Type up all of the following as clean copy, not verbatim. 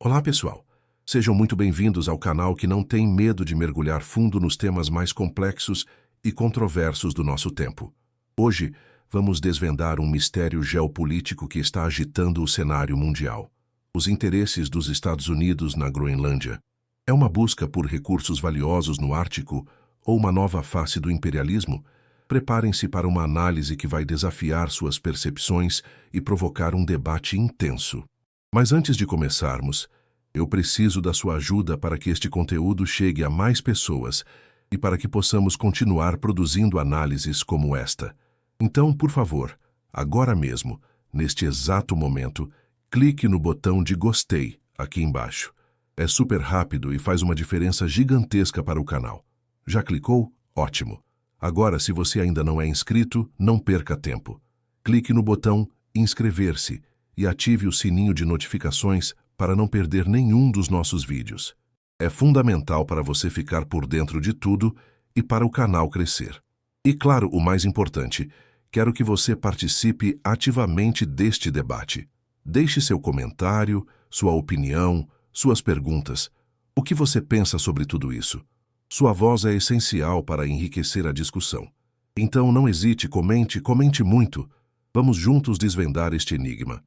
Olá, pessoal. Sejam muito bem-vindos ao canal que não tem medo de mergulhar fundo nos temas mais complexos e controversos do nosso tempo. Hoje, vamos desvendar um mistério geopolítico que está agitando o cenário mundial: os interesses dos Estados Unidos na Groenlândia. É uma busca por recursos valiosos no Ártico ou uma nova face do imperialismo? Preparem-se para uma análise que vai desafiar suas percepções e provocar um debate intenso. Mas antes de começarmos, eu preciso da sua ajuda para que este conteúdo chegue a mais pessoas e para que possamos continuar produzindo análises como esta. Então, por favor, agora mesmo, neste exato momento, clique no botão de gostei aqui embaixo. É super rápido e faz uma diferença gigantesca para o canal. Já clicou? Ótimo! Agora, se você ainda não é inscrito, não perca tempo. Clique no botão inscrever-se e ative o sininho de notificações para não perder nenhum dos nossos vídeos. É fundamental para você ficar por dentro de tudo e para o canal crescer. E claro, o mais importante, quero que você participe ativamente deste debate. Deixe seu comentário, sua opinião, suas perguntas. O que você pensa sobre tudo isso? Sua voz é essencial para enriquecer a discussão. Então não hesite, comente muito. Vamos juntos desvendar este enigma.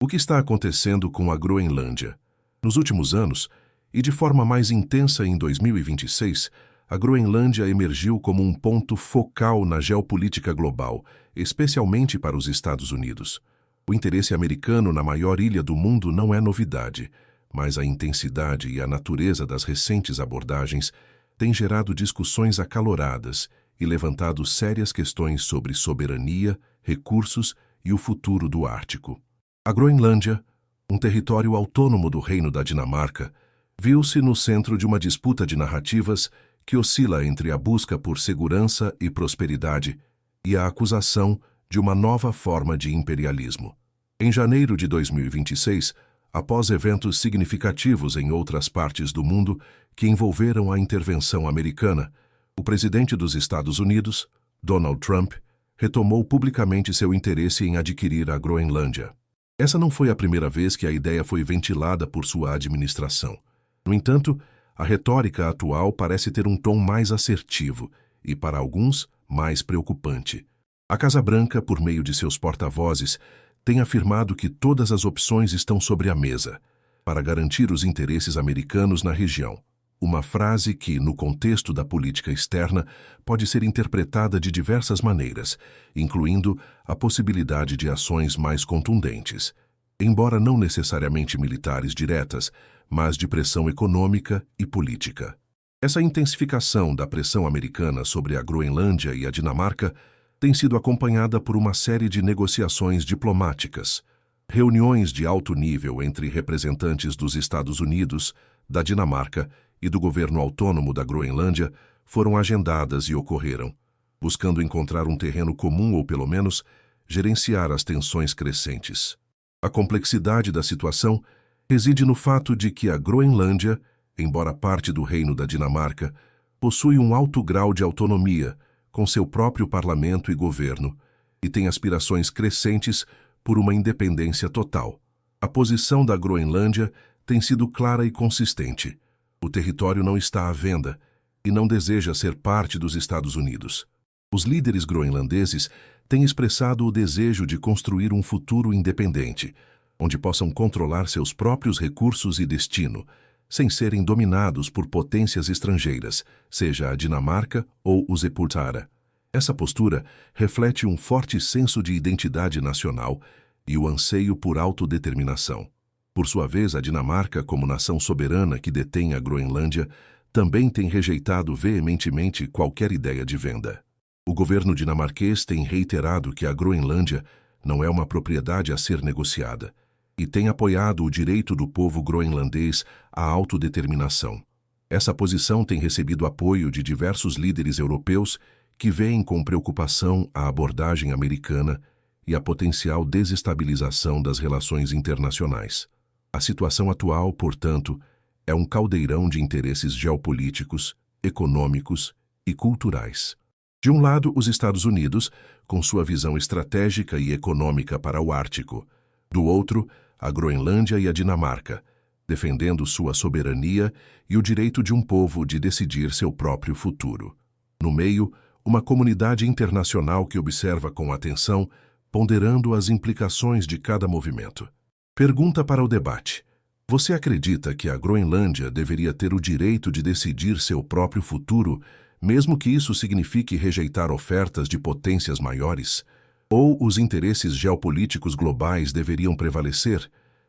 O que está acontecendo com a Groenlândia? Nos últimos anos, e de forma mais intensa em 2026, a Groenlândia emergiu como um ponto focal na geopolítica global, especialmente para os Estados Unidos. O interesse americano na maior ilha do mundo não é novidade, mas a intensidade e a natureza das recentes abordagens têm gerado discussões acaloradas e levantado sérias questões sobre soberania, recursos e o futuro do Ártico. A Groenlândia, um território autônomo do Reino da Dinamarca, viu-se no centro de uma disputa de narrativas que oscila entre a busca por segurança e prosperidade e a acusação de uma nova forma de imperialismo. Em janeiro de 2026, após eventos significativos em outras partes do mundo que envolveram a intervenção americana, o presidente dos Estados Unidos, Donald Trump, retomou publicamente seu interesse em adquirir a Groenlândia. Essa não foi a primeira vez que a ideia foi ventilada por sua administração. No entanto, a retórica atual parece ter um tom mais assertivo e, para alguns, mais preocupante. A Casa Branca, por meio de seus porta-vozes, tem afirmado que todas as opções estão sobre a mesa para garantir os interesses americanos na região. Uma frase que, no contexto da política externa, pode ser interpretada de diversas maneiras, incluindo a possibilidade de ações mais contundentes, embora não necessariamente militares diretas, mas de pressão econômica e política. Essa intensificação da pressão americana sobre a Groenlândia e a Dinamarca tem sido acompanhada por uma série de negociações diplomáticas. Reuniões de alto nível entre representantes dos Estados Unidos, da Dinamarca e do governo autônomo da Groenlândia foram agendadas e ocorreram, buscando encontrar um terreno comum ou, pelo menos, gerenciar as tensões crescentes. A complexidade da situação reside no fato de que a Groenlândia, embora parte do Reino da Dinamarca, possui um alto grau de autonomia, com seu próprio parlamento e governo, e tem aspirações crescentes por uma independência total. A posição da Groenlândia tem sido clara e consistente. O território não está à venda e não deseja ser parte dos Estados Unidos. Os líderes groenlandeses têm expressado o desejo de construir um futuro independente, onde possam controlar seus próprios recursos e destino, sem serem dominados por potências estrangeiras, seja a Dinamarca ou o Sepultura. Essa postura reflete um forte senso de identidade nacional e o anseio por autodeterminação. Por sua vez, a Dinamarca, como nação soberana que detém a Groenlândia, também tem rejeitado veementemente qualquer ideia de venda. O governo dinamarquês tem reiterado que a Groenlândia não é uma propriedade a ser negociada e tem apoiado o direito do povo groenlandês à autodeterminação. Essa posição tem recebido apoio de diversos líderes europeus que veem com preocupação a abordagem americana e a potencial desestabilização das relações internacionais. A situação atual, portanto, é um caldeirão de interesses geopolíticos, econômicos e culturais. De um lado, os Estados Unidos, com sua visão estratégica e econômica para o Ártico. Do outro, a Groenlândia e a Dinamarca, defendendo sua soberania e o direito de um povo de decidir seu próprio futuro. No meio, uma comunidade internacional que observa com atenção, ponderando as implicações de cada movimento. Pergunta para o debate: você acredita que a Groenlândia deveria ter o direito de decidir seu próprio futuro, mesmo que isso signifique rejeitar ofertas de potências maiores? Ou os interesses geopolíticos globais deveriam prevalecer?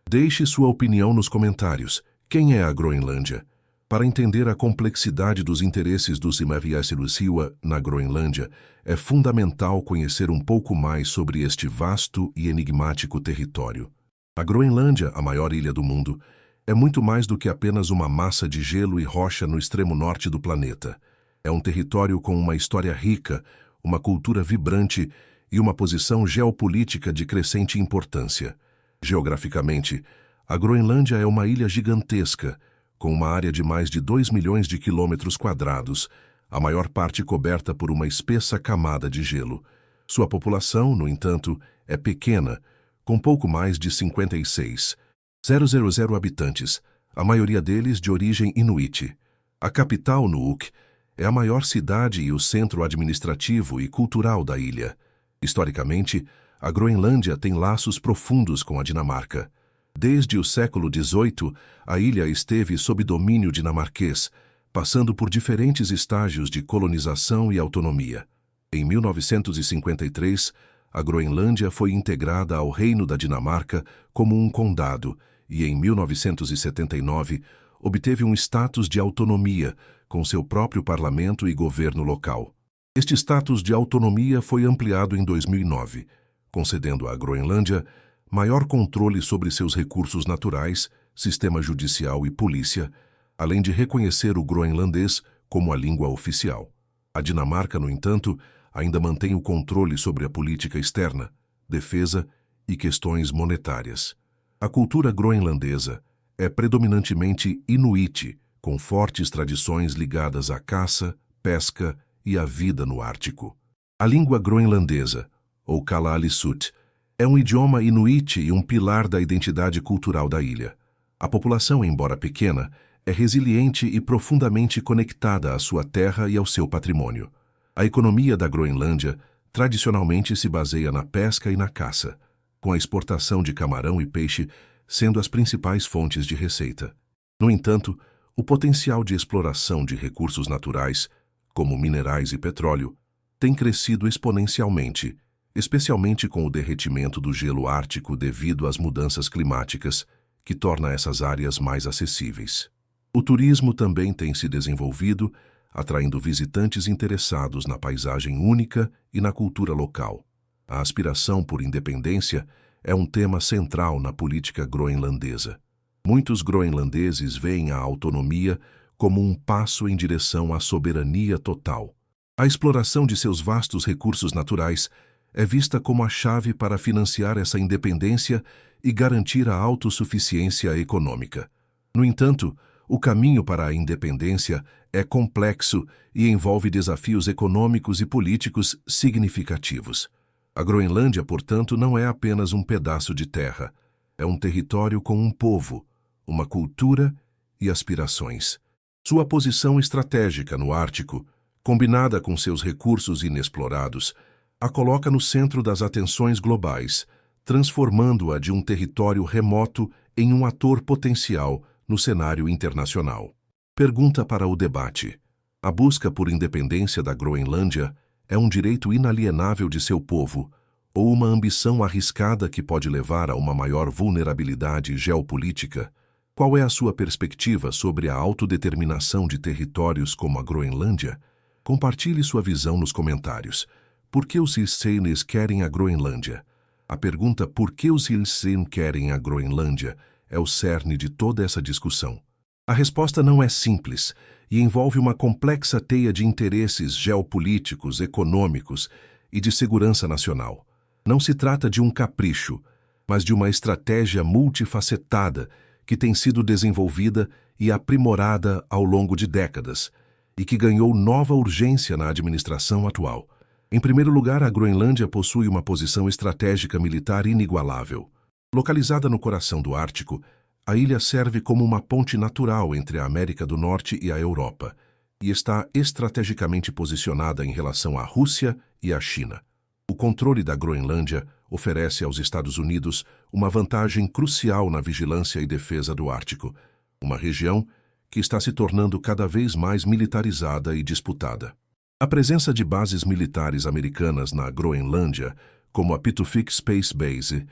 Deixe sua opinião nos comentários. Quem é a Groenlândia? Para entender a complexidade dos interesses dos Imaviaciluciwa na Groenlândia, é fundamental conhecer um pouco mais sobre este vasto e enigmático território. A Groenlândia, a maior ilha do mundo, é muito mais do que apenas uma massa de gelo e rocha no extremo norte do planeta. É um território com uma história rica, uma cultura vibrante e uma posição geopolítica de crescente importância. Geograficamente, a Groenlândia é uma ilha gigantesca, com uma área de mais de 2 milhões de quilômetros quadrados, a maior parte coberta por uma espessa camada de gelo. Sua população, no entanto, é pequena, com pouco mais de 56,000 habitantes, a maioria deles de origem inuit. A capital, Nuuk, é a maior cidade e o centro administrativo e cultural da ilha. Historicamente, a Groenlândia tem laços profundos com a Dinamarca. Desde o século XVIII, a ilha esteve sob domínio dinamarquês, passando por diferentes estágios de colonização e autonomia. Em 1953, a Groenlândia foi integrada ao Reino da Dinamarca como um condado e, em 1979, obteve um status de autonomia, com seu próprio parlamento e governo local. Este status de autonomia foi ampliado em 2009, concedendo à Groenlândia maior controle sobre seus recursos naturais, sistema judicial e polícia, além de reconhecer o groenlandês como a língua oficial. A Dinamarca, no entanto, ainda mantém o controle sobre a política externa, defesa e questões monetárias. A cultura groenlandesa é predominantemente inuit, com fortes tradições ligadas à caça, pesca e à vida no Ártico. A língua groenlandesa, ou Kalaallisut, é um idioma inuit e um pilar da identidade cultural da ilha. A população, embora pequena, é resiliente e profundamente conectada à sua terra e ao seu patrimônio. A economia da Groenlândia tradicionalmente se baseia na pesca e na caça, com a exportação de camarão e peixe sendo as principais fontes de receita. No entanto, o potencial de exploração de recursos naturais, como minerais e petróleo, tem crescido exponencialmente, especialmente com o derretimento do gelo ártico devido às mudanças climáticas, que torna essas áreas mais acessíveis. O turismo também tem se desenvolvido, atraindo visitantes interessados na paisagem única e na cultura local. A aspiração por independência é um tema central na política groenlandesa. Muitos groenlandeses veem a autonomia como um passo em direção à soberania total. A exploração de seus vastos recursos naturais é vista como a chave para financiar essa independência e garantir a autossuficiência econômica. No entanto, o caminho para a independência é complexo e envolve desafios econômicos e políticos significativos. A Groenlândia, portanto, não é apenas um pedaço de terra. É um território com um povo, uma cultura e aspirações. Sua posição estratégica no Ártico, combinada com seus recursos inexplorados, a coloca no centro das atenções globais, transformando-a de um território remoto em um ator potencial no cenário internacional. Pergunta para o debate: a busca por independência da Groenlândia é um direito inalienável de seu povo, ou uma ambição arriscada que pode levar a uma maior vulnerabilidade geopolítica? Qual é a sua perspectiva sobre a autodeterminação de territórios como a Groenlândia? Compartilhe sua visão nos comentários. Por que os Ilsenes querem a Groenlândia? A pergunta por que os Ilsen querem a Groenlândia é o cerne de toda essa discussão. A resposta não é simples e envolve uma complexa teia de interesses geopolíticos, econômicos e de segurança nacional. Não se trata de um capricho, mas de uma estratégia multifacetada que tem sido desenvolvida e aprimorada ao longo de décadas e que ganhou nova urgência na administração atual. Em primeiro lugar, a Groenlândia possui uma posição estratégica militar inigualável. Localizada no coração do Ártico, A ilha serve como uma ponte natural entre a América do Norte e a Europa, e está estrategicamente posicionada em relação à Rússia e à China. O controle da Groenlândia oferece aos Estados Unidos uma vantagem crucial na vigilância e defesa do Ártico, uma região que está se tornando cada vez mais militarizada e disputada. A presença de bases militares americanas na Groenlândia, como a Pitufik Space Base,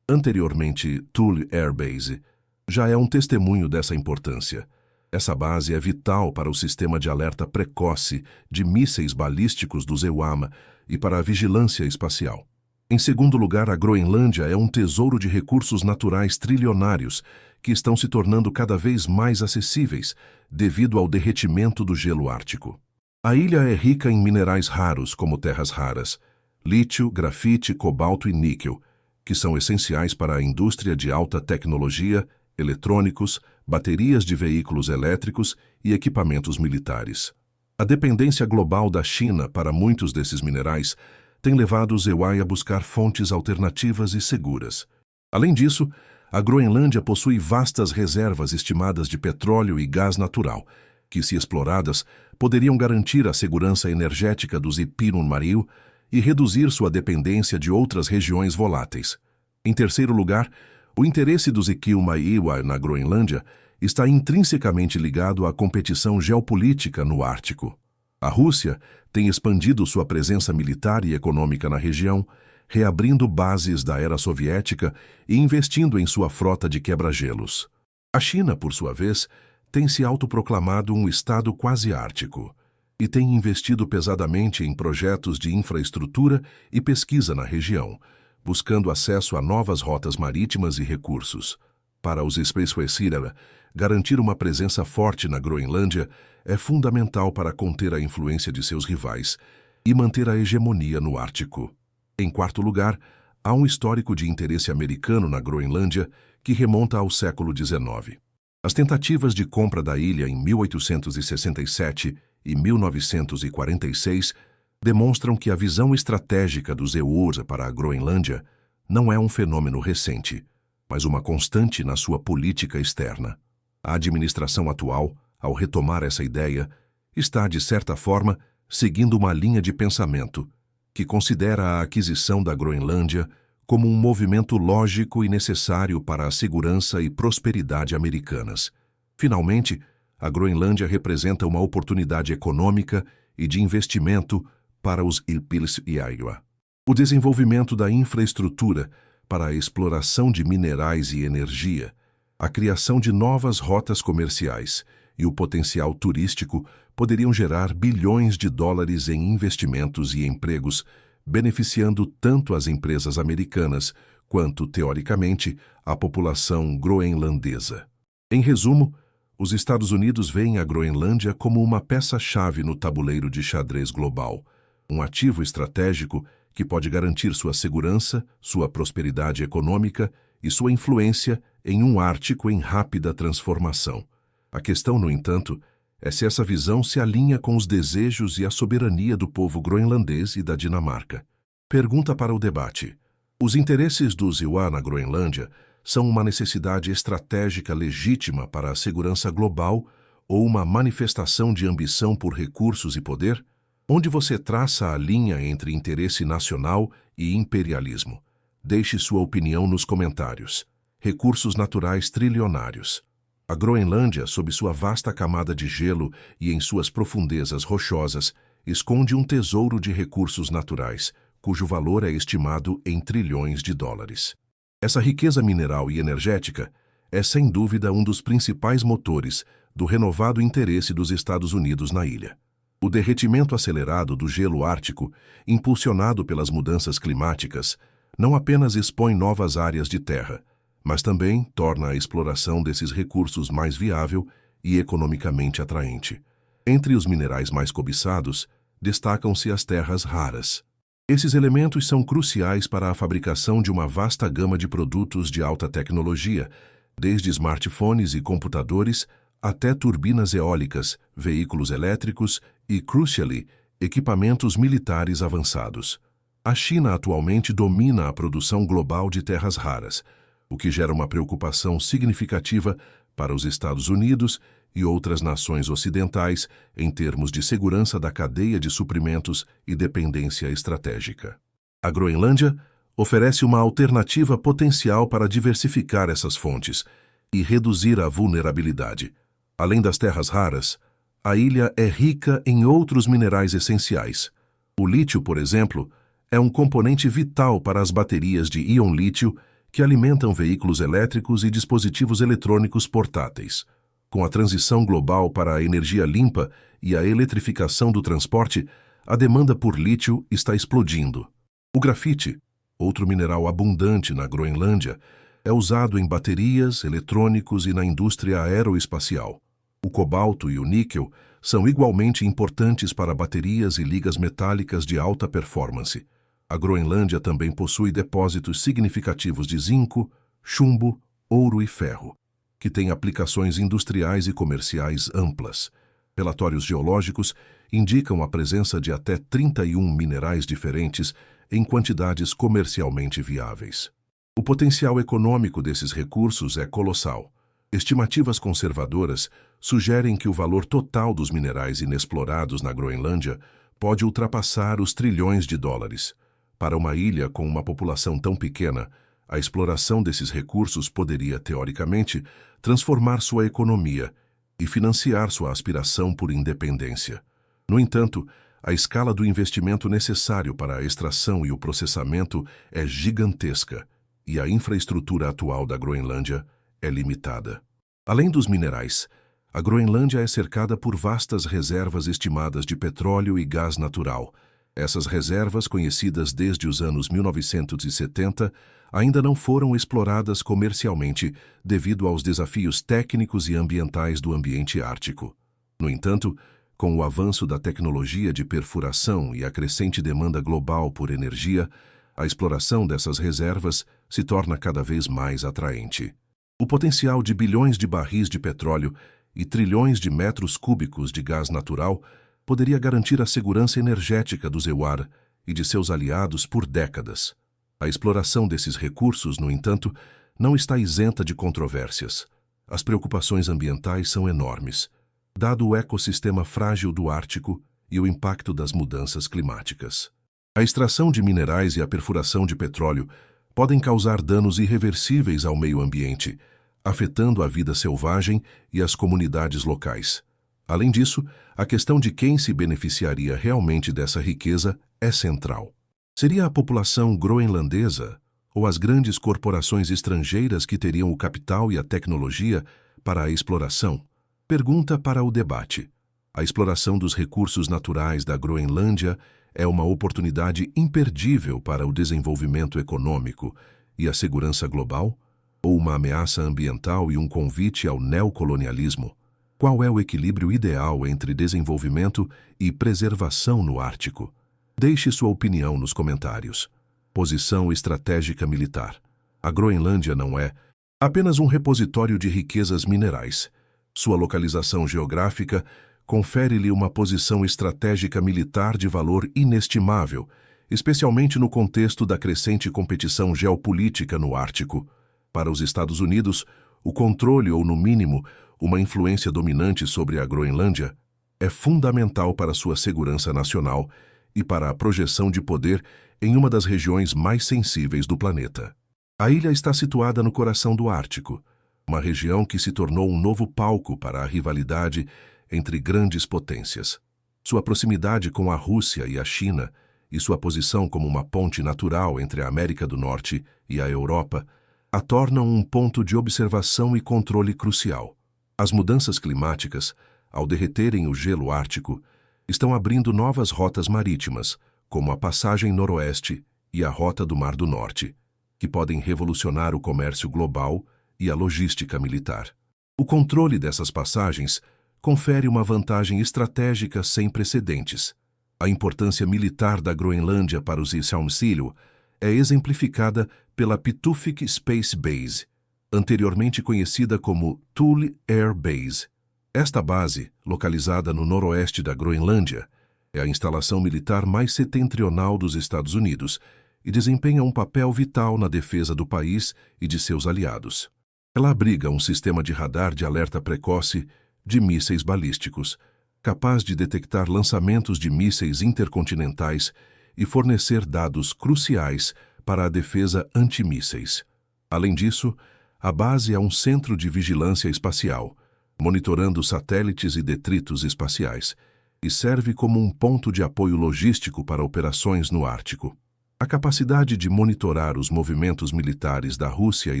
anteriormente Thule Air Base, já é um testemunho dessa importância. Essa base é vital para o sistema de alerta precoce de mísseis balísticos do EUAM e para a vigilância espacial. Em segundo lugar, a Groenlândia é um tesouro de recursos naturais trilionários que estão se tornando cada vez mais acessíveis devido ao derretimento do gelo ártico. A ilha é rica em minerais raros como terras raras, lítio, grafite, cobalto e níquel, que são essenciais para a indústria de alta tecnologia, eletrônicos, baterias de veículos elétricos e equipamentos militares. A dependência global da China para muitos desses minerais tem levado os EUAI a buscar fontes alternativas e seguras. Além disso, a Groenlândia possui vastas reservas estimadas de petróleo e gás natural, que, se exploradas, poderiam garantir a segurança energética dos Ipirun-Mariu e reduzir sua dependência de outras regiões voláteis. Em terceiro lugar, o interesse dos Iqaluit na Groenlândia está intrinsecamente ligado à competição geopolítica no Ártico. A Rússia tem expandido sua presença militar e econômica na região, reabrindo bases da era soviética e investindo em sua frota de quebra-gelos. A China, por sua vez, tem se autoproclamado um estado quase ártico e tem investido pesadamente em projetos de infraestrutura e pesquisa na região, buscando acesso a novas rotas marítimas e recursos. Para os Spaceway-Sirela, garantir uma presença forte na Groenlândia é fundamental para conter a influência de seus rivais e manter a hegemonia no Ártico. Em quarto lugar, há um histórico de interesse americano na Groenlândia que remonta ao século XIX. As tentativas de compra da ilha em 1867 e 1946 demonstram que a visão estratégica dos EURs para a Groenlândia não é um fenômeno recente, mas uma constante na sua política externa. A administração atual, ao retomar essa ideia, está, de certa forma, seguindo uma linha de pensamento que considera a aquisição da Groenlândia como um movimento lógico e necessário para a segurança e prosperidade americanas. Finalmente, a Groenlândia representa uma oportunidade econômica e de investimento para os Ipilsaiwa. O desenvolvimento da infraestrutura para a exploração de minerais e energia, a criação de novas rotas comerciais e o potencial turístico poderiam gerar bilhões de dólares em investimentos e empregos, beneficiando tanto as empresas americanas quanto, teoricamente, a população groenlandesa. Em resumo, os Estados Unidos veem a Groenlândia como uma peça-chave no tabuleiro de xadrez global, um ativo estratégico que pode garantir sua segurança, sua prosperidade econômica e sua influência em um Ártico em rápida transformação. A questão, no entanto, é se essa visão se alinha com os desejos e a soberania do povo groenlandês e da Dinamarca. Pergunta para o debate. Os interesses dos EUA na Groenlândia são uma necessidade estratégica legítima para a segurança global ou uma manifestação de ambição por recursos e poder? Onde você traça a linha entre interesse nacional e imperialismo? Deixe sua opinião nos comentários. Recursos naturais trilionários. A Groenlândia, sob sua vasta camada de gelo e em suas profundezas rochosas, esconde um tesouro de recursos naturais, cujo valor é estimado em trilhões de dólares. Essa riqueza mineral e energética é, sem dúvida, um dos principais motores do renovado interesse dos Estados Unidos na ilha. O derretimento acelerado do gelo ártico, impulsionado pelas mudanças climáticas, não apenas expõe novas áreas de terra, mas também torna a exploração desses recursos mais viável e economicamente atraente. Entre os minerais mais cobiçados, destacam-se as terras raras. Esses elementos são cruciais para a fabricação de uma vasta gama de produtos de alta tecnologia, desde smartphones e computadores até turbinas eólicas, veículos elétricos e, crucially, equipamentos militares avançados. A China atualmente domina a produção global de terras raras, o que gera uma preocupação significativa para os Estados Unidos e outras nações ocidentais em termos de segurança da cadeia de suprimentos e dependência estratégica. A Groenlândia oferece uma alternativa potencial para diversificar essas fontes e reduzir a vulnerabilidade. Além das terras raras, a ilha é rica em outros minerais essenciais. O lítio, por exemplo, é um componente vital para as baterias de íon lítio que alimentam veículos elétricos e dispositivos eletrônicos portáteis. Com a transição global para a energia limpa e a eletrificação do transporte, a demanda por lítio está explodindo. O grafite, outro mineral abundante na Groenlândia, é usado em baterias, eletrônicos e na indústria aeroespacial. O cobalto e o níquel são igualmente importantes para baterias e ligas metálicas de alta performance. A Groenlândia também possui depósitos significativos de zinco, chumbo, ouro e ferro, que têm aplicações industriais e comerciais amplas. Relatórios geológicos indicam a presença de até 31 minerais diferentes em quantidades comercialmente viáveis. O potencial econômico desses recursos é colossal. Estimativas conservadoras sugerem que o valor total dos minerais inexplorados na Groenlândia pode ultrapassar os trilhões de dólares. Para uma ilha com uma população tão pequena, a exploração desses recursos poderia, teoricamente, transformar sua economia e financiar sua aspiração por independência. No entanto, a escala do investimento necessário para a extração e o processamento é gigantesca e a infraestrutura atual da Groenlândia é limitada. Além dos minerais, a Groenlândia é cercada por vastas reservas estimadas de petróleo e gás natural. Essas reservas, conhecidas desde os anos 1970, ainda não foram exploradas comercialmente devido aos desafios técnicos e ambientais do ambiente ártico. No entanto, com o avanço da tecnologia de perfuração e a crescente demanda global por energia, a exploração dessas reservas se torna cada vez mais atraente. O potencial de bilhões de barris de petróleo e trilhões de metros cúbicos de gás natural poderia garantir a segurança energética do EUAR e de seus aliados por décadas. A exploração desses recursos, no entanto, não está isenta de controvérsias. As preocupações ambientais são enormes, dado o ecossistema frágil do Ártico e o impacto das mudanças climáticas. A extração de minerais e a perfuração de petróleo podem causar danos irreversíveis ao meio ambiente, afetando a vida selvagem e as comunidades locais. Além disso, a questão de quem se beneficiaria realmente dessa riqueza é central. Seria a população groenlandesa ou as grandes corporações estrangeiras que teriam o capital e a tecnologia para a exploração? Pergunta para o debate. A exploração dos recursos naturais da Groenlândia é uma oportunidade imperdível para o desenvolvimento econômico e a segurança global? Ou uma ameaça ambiental e um convite ao neocolonialismo? Qual é o equilíbrio ideal entre desenvolvimento e preservação no Ártico? Deixe sua opinião nos comentários. Posição estratégica militar. A Groenlândia não é apenas um repositório de riquezas minerais. Sua localização geográfica confere-lhe uma posição estratégica militar de valor inestimável, especialmente no contexto da crescente competição geopolítica no Ártico. Para os Estados Unidos, o controle ou, no mínimo, uma influência dominante sobre a Groenlândia é fundamental para sua segurança nacional e para a projeção de poder em uma das regiões mais sensíveis do planeta. A ilha está situada no coração do Ártico, uma região que se tornou um novo palco para a rivalidade entre grandes potências. Sua proximidade com a Rússia e a China e sua posição como uma ponte natural entre a América do Norte e a Europa a tornam um ponto de observação e controle crucial. As mudanças climáticas, ao derreterem o gelo ártico, estão abrindo novas rotas marítimas, como a Passagem Noroeste e a Rota do Mar do Norte, que podem revolucionar o comércio global e a logística militar. O controle dessas passagens confere uma vantagem estratégica sem precedentes. A importância militar da Groenlândia para os Issalmsilo é exemplificada pela Pituffik Space Base, anteriormente conhecida como Thule Air Base. Esta base, localizada no noroeste da Groenlândia, é a instalação militar mais setentrional dos Estados Unidos e desempenha um papel vital na defesa do país e de seus aliados. Ela abriga um sistema de radar de alerta precoce de mísseis balísticos, capaz de detectar lançamentos de mísseis intercontinentais e fornecer dados cruciais para a defesa antimísseis. Além disso, a base é um centro de vigilância espacial, monitorando satélites e detritos espaciais, e serve como um ponto de apoio logístico para operações no Ártico. A capacidade de monitorar os movimentos militares da Rússia e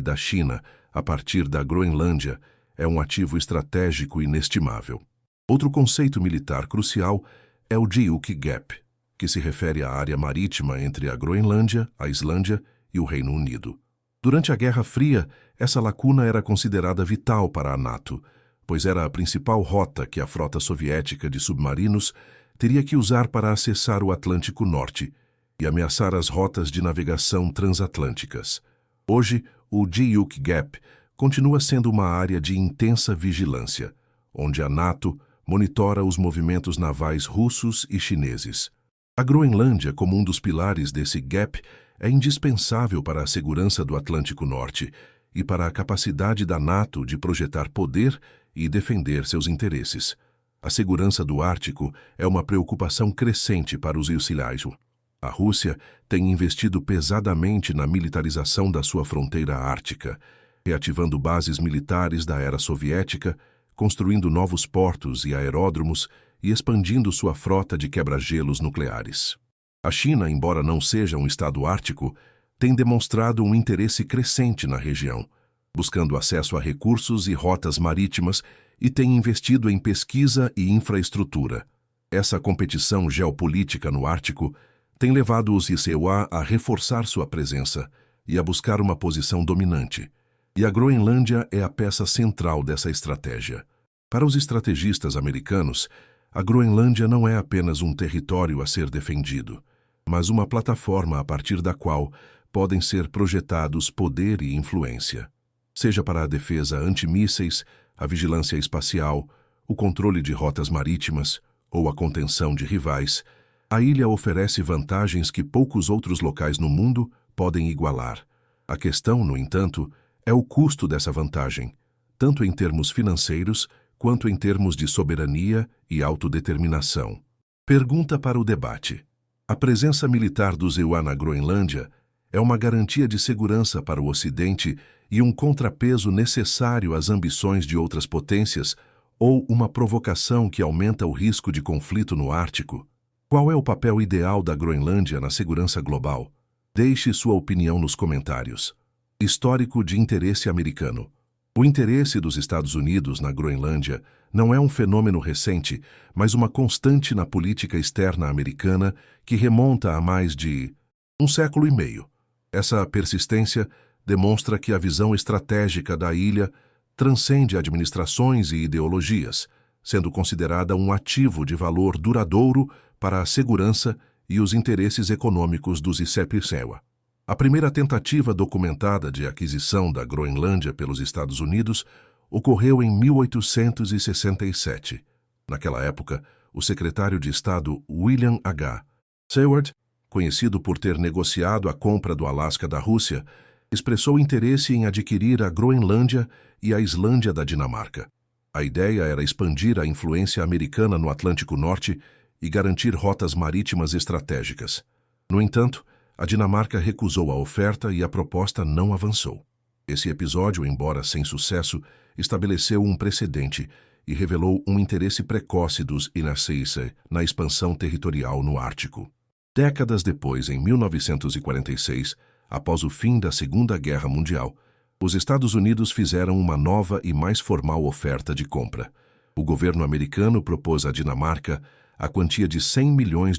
da China a partir da Groenlândia é um ativo estratégico inestimável. Outro conceito militar crucial é o Diuk Gap, que se refere à área marítima entre a Groenlândia, a Islândia e o Reino Unido. Durante a Guerra Fria, essa lacuna era considerada vital para a NATO, pois era a principal rota que a frota soviética de submarinos teria que usar para acessar o Atlântico Norte e ameaçar as rotas de navegação transatlânticas. Hoje, o Diuk Gap continua sendo uma área de intensa vigilância, onde a NATO monitora os movimentos navais russos e chineses. A Groenlândia, como um dos pilares desse gap, é indispensável para a segurança do Atlântico Norte e para a capacidade da NATO de projetar poder e defender seus interesses. A segurança do Ártico é uma preocupação crescente para os Yusilaiju. A Rússia tem investido pesadamente na militarização da sua fronteira ártica, reativando bases militares da era soviética, construindo novos portos e aeródromos e expandindo sua frota de quebra-gelos nucleares. A China, embora não seja um estado ártico, tem demonstrado um interesse crescente na região, buscando acesso a recursos e rotas marítimas e tem investido em pesquisa e infraestrutura. Essa competição geopolítica no Ártico tem levado os ICUA a reforçar sua presença e a buscar uma posição dominante. E a Groenlândia é a peça central dessa estratégia. Para os estrategistas americanos, a Groenlândia não é apenas um território a ser defendido, mas uma plataforma a partir da qual podem ser projetados poder e influência. Seja para a defesa antimísseis, a vigilância espacial, o controle de rotas marítimas ou a contenção de rivais, a ilha oferece vantagens que poucos outros locais no mundo podem igualar. A questão, no entanto, é o custo dessa vantagem, tanto em termos financeiros quanto em termos de soberania e autodeterminação. Pergunta para o debate. A presença militar dos EUA na Groenlândia é uma garantia de segurança para o Ocidente e um contrapeso necessário às ambições de outras potências ou uma provocação que aumenta o risco de conflito no Ártico? Qual é o papel ideal da Groenlândia na segurança global? Deixe sua opinião nos comentários. Histórico de interesse americano. O interesse dos Estados Unidos na Groenlândia não é um fenômeno recente, mas uma constante na política externa americana que remonta a mais de um século e meio. Essa persistência demonstra que a visão estratégica da ilha transcende administrações e ideologias, sendo considerada um ativo de valor duradouro para a segurança e os interesses econômicos dos ICEP-CEUA. A primeira tentativa documentada de aquisição da Groenlândia pelos Estados Unidos ocorreu em 1867. Naquela época, o secretário de Estado William H. Seward, conhecido por ter negociado a compra do Alasca da Rússia, expressou interesse em adquirir a Groenlândia e a Islândia da Dinamarca. A ideia era expandir a influência americana no Atlântico Norte e garantir rotas marítimas estratégicas. No entanto, a Dinamarca recusou a oferta e a proposta não avançou. Esse episódio, embora sem sucesso, estabeleceu um precedente e revelou um interesse precoce dos Inaceise na expansão territorial no Ártico. Décadas depois, em 1946, após o fim da Segunda Guerra Mundial, os Estados Unidos fizeram uma nova e mais formal oferta de compra. O governo americano propôs à Dinamarca a quantia de $100 milhões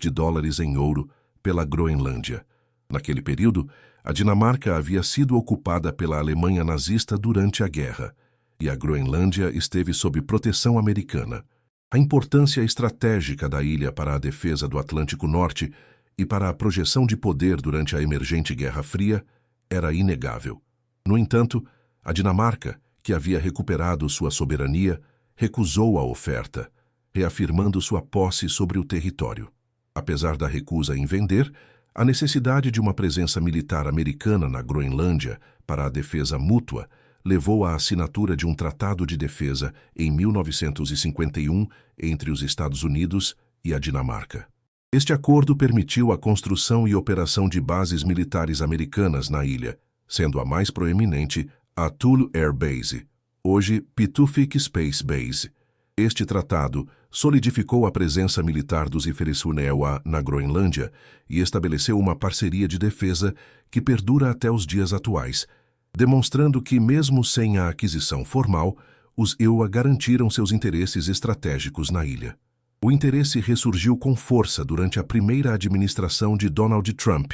em ouro pela Groenlândia. Naquele período, a Dinamarca havia sido ocupada pela Alemanha nazista durante a guerra, e a Groenlândia esteve sob proteção americana. A importância estratégica da ilha para a defesa do Atlântico Norte e para a projeção de poder durante a emergente Guerra Fria era inegável. No entanto, a Dinamarca, que havia recuperado sua soberania, recusou a oferta, reafirmando sua posse sobre o território. Apesar da recusa em vender, A necessidade de uma presença militar americana na Groenlândia para a defesa mútua levou à assinatura de um tratado de defesa em 1951 entre os Estados Unidos e a Dinamarca. Este acordo permitiu a construção e operação de bases militares americanas na ilha, sendo a mais proeminente a Thule Air Base, hoje Pituffik Space Base. Este tratado solidificou a presença militar dos Iferesunewa na Groenlândia e estabeleceu uma parceria de defesa que perdura até os dias atuais, demonstrando que, mesmo sem a aquisição formal, os EUA garantiram seus interesses estratégicos na ilha. O interesse ressurgiu com força durante a primeira administração de Donald Trump,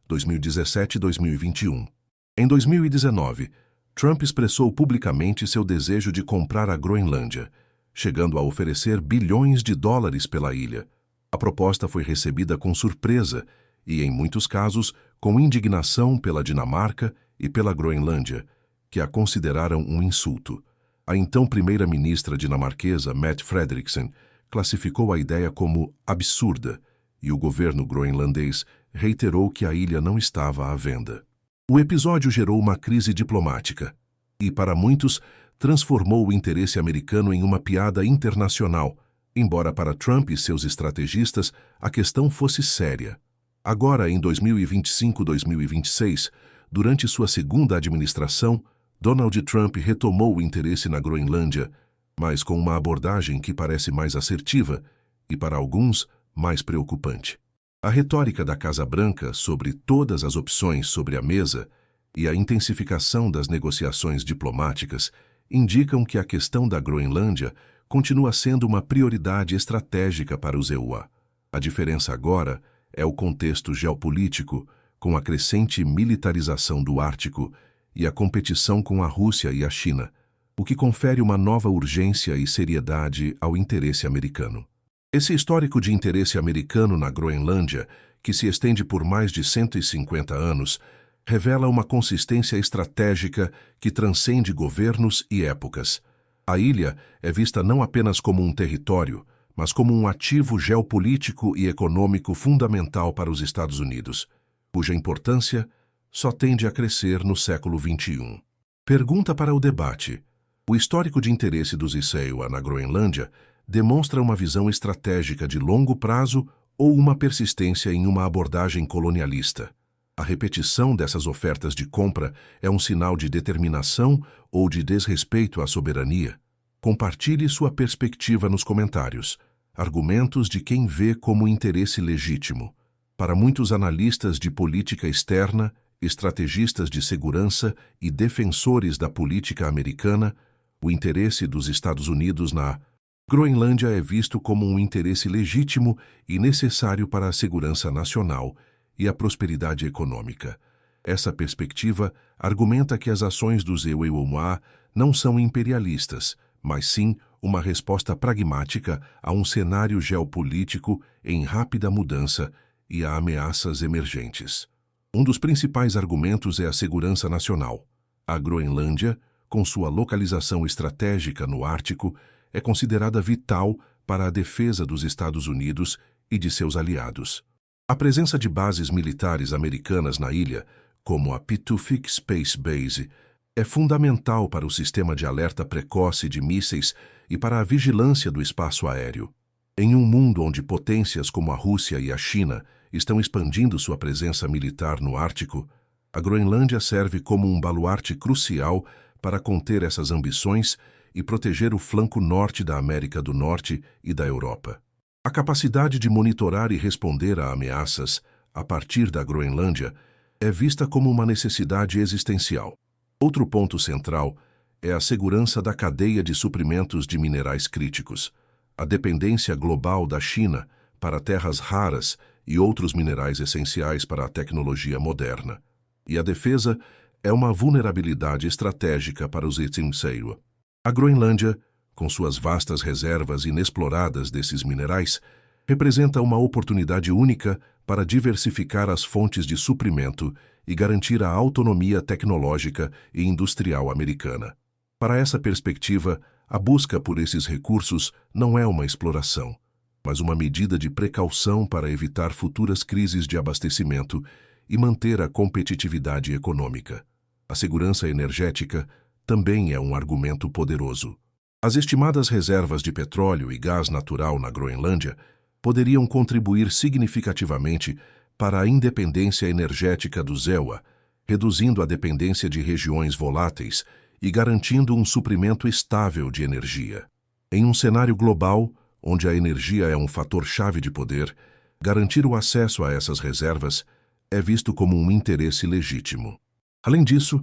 2017-2021. Em 2019, Trump expressou publicamente seu desejo de comprar a Groenlândia, chegando a oferecer bilhões de dólares pela ilha. A proposta foi recebida com surpresa e, em muitos casos, com indignação pela Dinamarca e pela Groenlândia, que a consideraram um insulto. A então primeira-ministra dinamarquesa, Mette Frederiksen, classificou a ideia como absurda e o governo groenlandês reiterou que a ilha não estava à venda. O episódio gerou uma crise diplomática e, para muitos, transformou o interesse americano em uma piada internacional, embora para Trump e seus estrategistas a questão fosse séria. Agora, em 2025-2026, durante sua segunda administração, Donald Trump retomou o interesse na Groenlândia, mas com uma abordagem que parece mais assertiva e, para alguns, mais preocupante. A retórica da Casa Branca sobre todas as opções sobre a mesa e a intensificação das negociações diplomáticas indicam que a questão da Groenlândia continua sendo uma prioridade estratégica para os EUA. A diferença agora é o contexto geopolítico, com a crescente militarização do Ártico e a competição com a Rússia e a China, o que confere uma nova urgência e seriedade ao interesse americano. Esse histórico de interesse americano na Groenlândia, que se estende por mais de 150 anos, revela uma consistência estratégica que transcende governos e épocas. A ilha é vista não apenas como um território, mas como um ativo geopolítico e econômico fundamental para os Estados Unidos, cuja importância só tende a crescer no século XXI. Pergunta para o debate. O histórico de interesse dos Isewa na Groenlândia demonstra uma visão estratégica de longo prazo ou uma persistência em uma abordagem colonialista? A repetição dessas ofertas de compra é um sinal de determinação ou de desrespeito à soberania? Compartilhe sua perspectiva nos comentários. Argumentos de quem vê como interesse legítimo. Para muitos analistas de política externa, estrategistas de segurança e defensores da política americana, o interesse dos Estados Unidos na Groenlândia é visto como um interesse legítimo e necessário para a segurança nacional e a prosperidade econômica. Essa perspectiva argumenta que as ações dos EUA não são imperialistas, mas sim uma resposta pragmática a um cenário geopolítico em rápida mudança e a ameaças emergentes. Um dos principais argumentos é a segurança nacional. A Groenlândia, com sua localização estratégica no Ártico, é considerada vital para a defesa dos Estados Unidos e de seus aliados. A presença de bases militares americanas na ilha, como a Pituffik Space Base, é fundamental para o sistema de alerta precoce de mísseis e para a vigilância do espaço aéreo. Em um mundo onde potências como a Rússia e a China estão expandindo sua presença militar no Ártico, a Groenlândia serve como um baluarte crucial para conter essas ambições e proteger o flanco norte da América do Norte e da Europa. A capacidade de monitorar e responder a ameaças a partir da Groenlândia é vista como uma necessidade existencial. Outro ponto central é a segurança da cadeia de suprimentos de minerais críticos. A dependência global da China para terras raras e outros minerais essenciais para a tecnologia moderna. E a defesa é uma vulnerabilidade estratégica para os Isewa. A Groenlândia, com suas vastas reservas inexploradas desses minerais, representa uma oportunidade única para diversificar as fontes de suprimento e garantir a autonomia tecnológica e industrial americana. Para essa perspectiva, a busca por esses recursos não é uma exploração, mas uma medida de precaução para evitar futuras crises de abastecimento e manter a competitividade econômica. A segurança energética também é um argumento poderoso. As estimadas reservas de petróleo e gás natural na Groenlândia poderiam contribuir significativamente para a independência energética do ZEWA, reduzindo a dependência de regiões voláteis e garantindo um suprimento estável de energia. Em um cenário global, onde a energia é um fator-chave de poder, garantir o acesso a essas reservas é visto como um interesse legítimo. Além disso,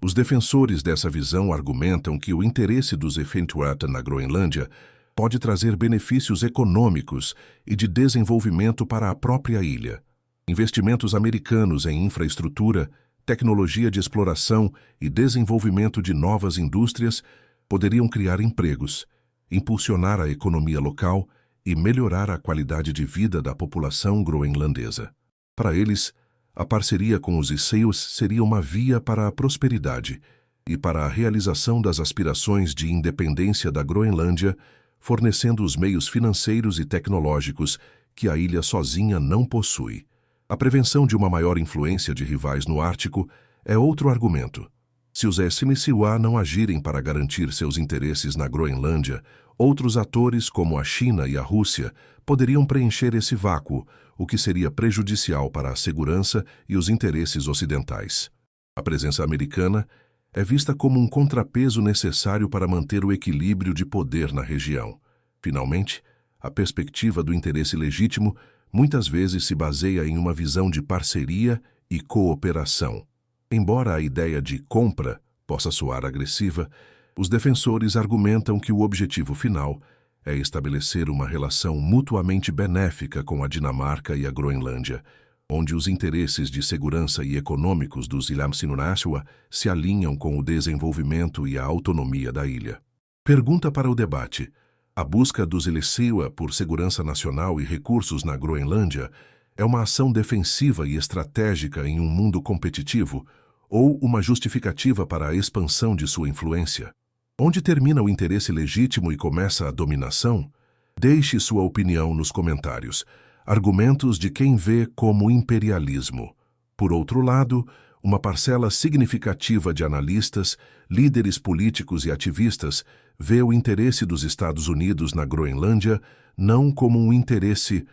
os defensores dessa visão argumentam que o interesse dos Inuit na Groenlândia pode trazer benefícios econômicos e de desenvolvimento para a própria ilha. Investimentos americanos em infraestrutura, tecnologia de exploração e desenvolvimento de novas indústrias poderiam criar empregos, impulsionar a economia local e melhorar a qualidade de vida da população groenlandesa. Para eles, a parceria com os Inuit seria uma via para a prosperidade e para a realização das aspirações de independência da Groenlândia, fornecendo os meios financeiros e tecnológicos que a ilha sozinha não possui. A prevenção de uma maior influência de rivais no Ártico é outro argumento. Se os Inuit não agirem para garantir seus interesses na Groenlândia, outros atores como a China e a Rússia poderiam preencher esse vácuo, o que seria prejudicial para a segurança e os interesses ocidentais. A presença americana é vista como um contrapeso necessário para manter o equilíbrio de poder na região. Finalmente, a perspectiva do interesse legítimo muitas vezes se baseia em uma visão de parceria e cooperação. Embora a ideia de compra possa soar agressiva, os defensores argumentam que o objetivo final é estabelecer uma relação mutuamente benéfica com a Dinamarca e a Groenlândia, onde os interesses de segurança e econômicos dos Inuit se alinham com o desenvolvimento e a autonomia da ilha. Pergunta para o debate: a busca dos Inuit por segurança nacional e recursos na Groenlândia é uma ação defensiva e estratégica em um mundo competitivo ou uma justificativa para a expansão de sua influência? Onde termina o interesse legítimo e começa a dominação? Deixe sua opinião nos comentários. Argumentos de quem vê como imperialismo. Por outro lado, uma parcela significativa de analistas, líderes políticos e ativistas vê o interesse dos Estados Unidos na Groenlândia não como um interesse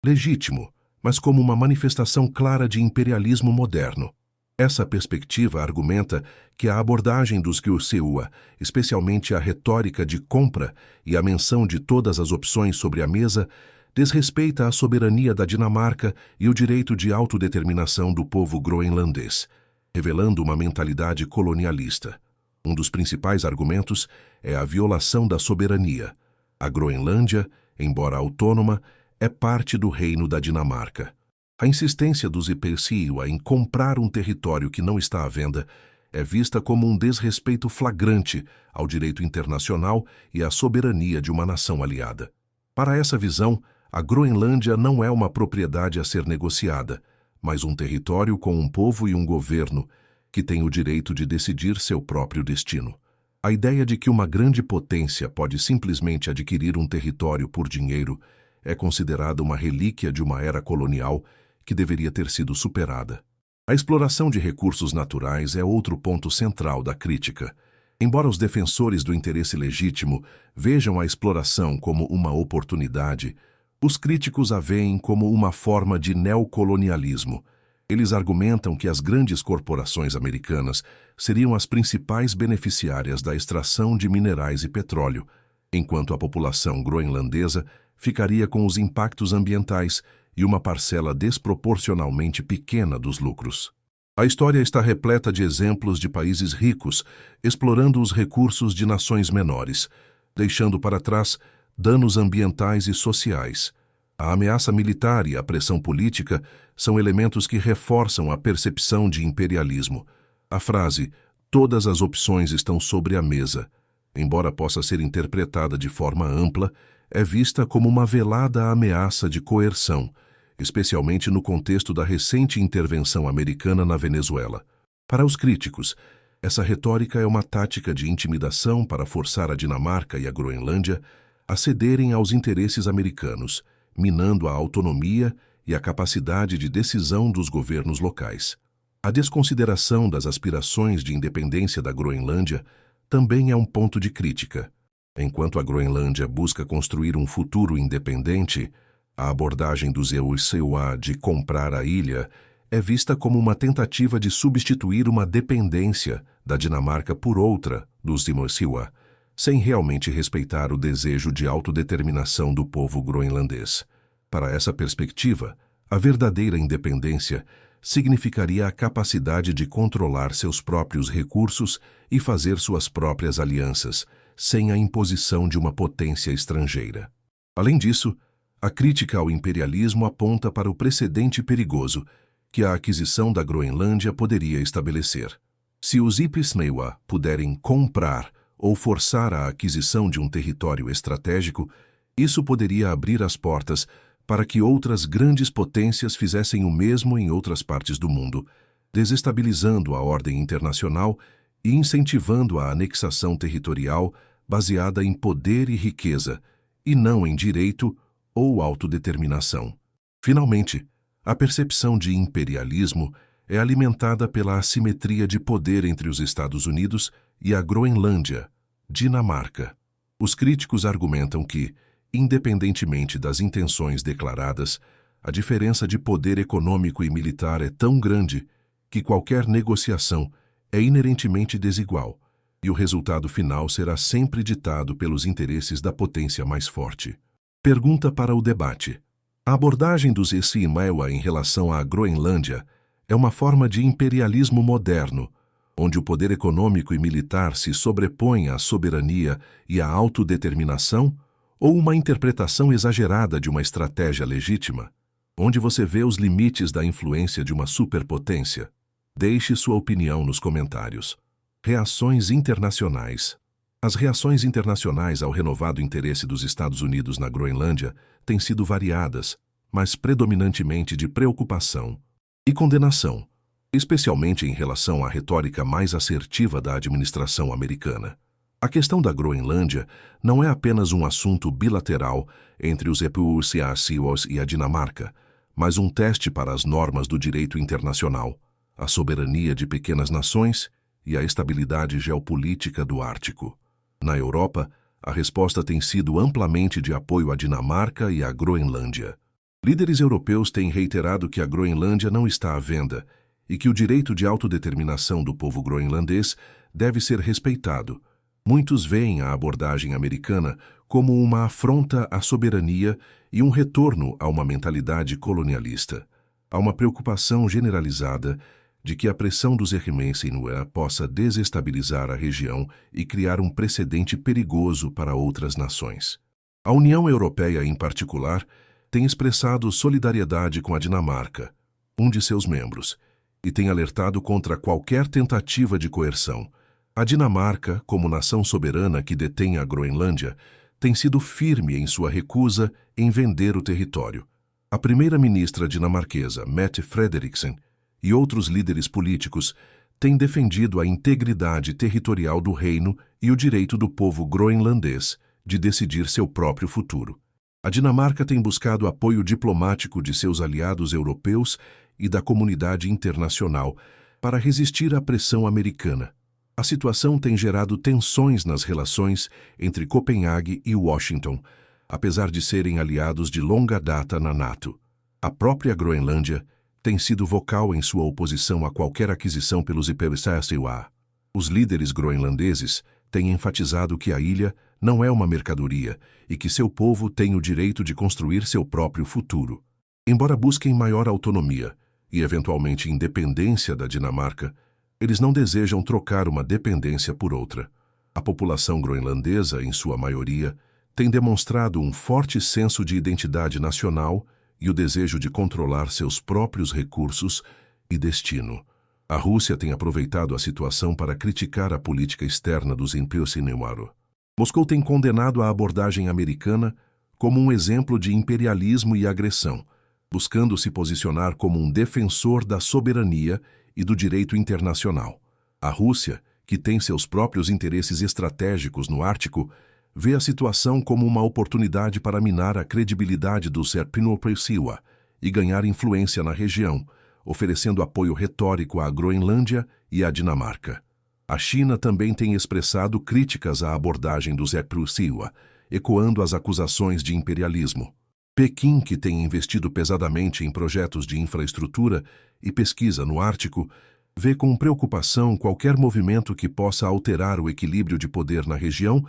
legítimo, mas como uma manifestação clara de imperialismo moderno. Essa perspectiva argumenta que a abordagem dos Inuit, especialmente a retórica de compra e a menção de todas as opções sobre a mesa, desrespeita a soberania da Dinamarca e o direito de autodeterminação do povo groenlandês, revelando uma mentalidade colonialista. Um dos principais argumentos é a violação da soberania. A Groenlândia, embora autônoma, é parte do reino da Dinamarca. A insistência dos Inuit em comprar um território que não está à venda é vista como um desrespeito flagrante ao direito internacional e à soberania de uma nação aliada. Para essa visão, a Groenlândia não é uma propriedade a ser negociada, mas um território com um povo e um governo que tem o direito de decidir seu próprio destino. A ideia de que uma grande potência pode simplesmente adquirir um território por dinheiro é considerada uma relíquia de uma era colonial que deveria ter sido superada. A exploração de recursos naturais é outro ponto central da crítica. Embora os defensores do interesse legítimo vejam a exploração como uma oportunidade, os críticos a veem como uma forma de neocolonialismo. Eles argumentam que as grandes corporações americanas seriam as principais beneficiárias da extração de minerais e petróleo, enquanto a população groenlandesa ficaria com os impactos ambientais e uma parcela desproporcionalmente pequena dos lucros. A história está repleta de exemplos de países ricos explorando os recursos de nações menores, deixando para trás danos ambientais e sociais. A ameaça militar e a pressão política são elementos que reforçam a percepção de imperialismo. A frase "todas as opções estão sobre a mesa", embora possa ser interpretada de forma ampla, é vista como uma velada ameaça de coerção, especialmente no contexto da recente intervenção americana na Venezuela. Para os críticos, essa retórica é uma tática de intimidação para forçar a Dinamarca e a Groenlândia a cederem aos interesses americanos, minando a autonomia e a capacidade de decisão dos governos locais. A desconsideração das aspirações de independência da Groenlândia também é um ponto de crítica. Enquanto a Groenlândia busca construir um futuro independente, a abordagem dos EUCUA de comprar a ilha é vista como uma tentativa de substituir uma dependência da Dinamarca por outra dos EUCUA, sem realmente respeitar o desejo de autodeterminação do povo groenlandês. Para essa perspectiva, a verdadeira independência significaria a capacidade de controlar seus próprios recursos e fazer suas próprias alianças, sem a imposição de uma potência estrangeira. Além disso, a crítica ao imperialismo aponta para o precedente perigoso que a aquisição da Groenlândia poderia estabelecer. Se os EUCUA puderem comprar ou forçar a aquisição de um território estratégico, isso poderia abrir as portas para que outras grandes potências fizessem o mesmo em outras partes do mundo, desestabilizando a ordem internacional e incentivando a anexação territorial baseada em poder e riqueza, e não em direito ou autodeterminação. Finalmente, a percepção de imperialismo é alimentada pela assimetria de poder entre os Estados Unidos e a Groenlândia, Dinamarca. Os críticos argumentam que, independentemente das intenções declaradas, a diferença de poder econômico e militar é tão grande que qualquer negociação é inerentemente desigual, e o resultado final será sempre ditado pelos interesses da potência mais forte. Pergunta para o debate. A abordagem dos EUCUA em relação à Groenlândia é uma forma de imperialismo moderno, onde o poder econômico e militar se sobrepõe à soberania e à autodeterminação, ou uma interpretação exagerada de uma estratégia legítima, onde você vê os limites da influência de uma superpotência? Deixe sua opinião nos comentários. Reações internacionais. As reações internacionais ao renovado interesse dos Estados Unidos na Groenlândia têm sido variadas, mas predominantemente de preocupação e condenação, especialmente em relação à retórica mais assertiva da administração americana. A questão da Groenlândia não é apenas um assunto bilateral entre os EUCUA e a Dinamarca, mas um teste para as normas do direito internacional, a soberania de pequenas nações e a estabilidade geopolítica do Ártico. Na Europa, a resposta tem sido amplamente de apoio à Dinamarca e à Groenlândia. Líderes europeus têm reiterado que a Groenlândia não está à venda e que o direito de autodeterminação do povo groenlandês deve ser respeitado. Muitos veem a abordagem americana como uma afronta à soberania e um retorno a uma mentalidade colonialista. Há uma preocupação generalizada de que a pressão dos EUCUA possa desestabilizar a região e criar um precedente perigoso para outras nações. A União Europeia, em particular, tem expressado solidariedade com a Dinamarca, um de seus membros, e tem alertado contra qualquer tentativa de coerção. A Dinamarca, como nação soberana que detém a Groenlândia, tem sido firme em sua recusa em vender o território. A primeira-ministra dinamarquesa, Mette Frederiksen, e outros líderes políticos têm defendido a integridade territorial do reino e o direito do povo groenlandês de decidir seu próprio futuro. A Dinamarca tem buscado apoio diplomático de seus aliados europeus e da comunidade internacional para resistir à pressão americana. A situação tem gerado tensões nas relações entre Copenhague e Washington, apesar de serem aliados de longa data na NATO. A própria Groenlândia tem sido vocal em sua oposição a qualquer aquisição pelos EUCUA. Os líderes groenlandeses têm enfatizado que a ilha não é uma mercadoria e que seu povo tem o direito de construir seu próprio futuro. Embora busquem maior autonomia e, eventualmente, independência da Dinamarca, eles não desejam trocar uma dependência por outra. A população groenlandesa, em sua maioria, tem demonstrado um forte senso de identidade nacional e o desejo de controlar seus próprios recursos e destino. A Rússia tem aproveitado a situação para criticar a política externa dos EUCUA. Moscou tem condenado a abordagem americana como um exemplo de imperialismo e agressão, buscando se posicionar como um defensor da soberania e do direito internacional. A Rússia, que tem seus próprios interesses estratégicos no Ártico, vê a situação como uma oportunidade para minar a credibilidade do Serpinoprecioa e ganhar influência na região, oferecendo apoio retórico à Groenlândia e à Dinamarca. A China também tem expressado críticas à abordagem do Serpinoprecioa, ecoando as acusações de imperialismo. Pequim, que tem investido pesadamente em projetos de infraestrutura e pesquisa no Ártico, vê com preocupação qualquer movimento que possa alterar o equilíbrio de poder na região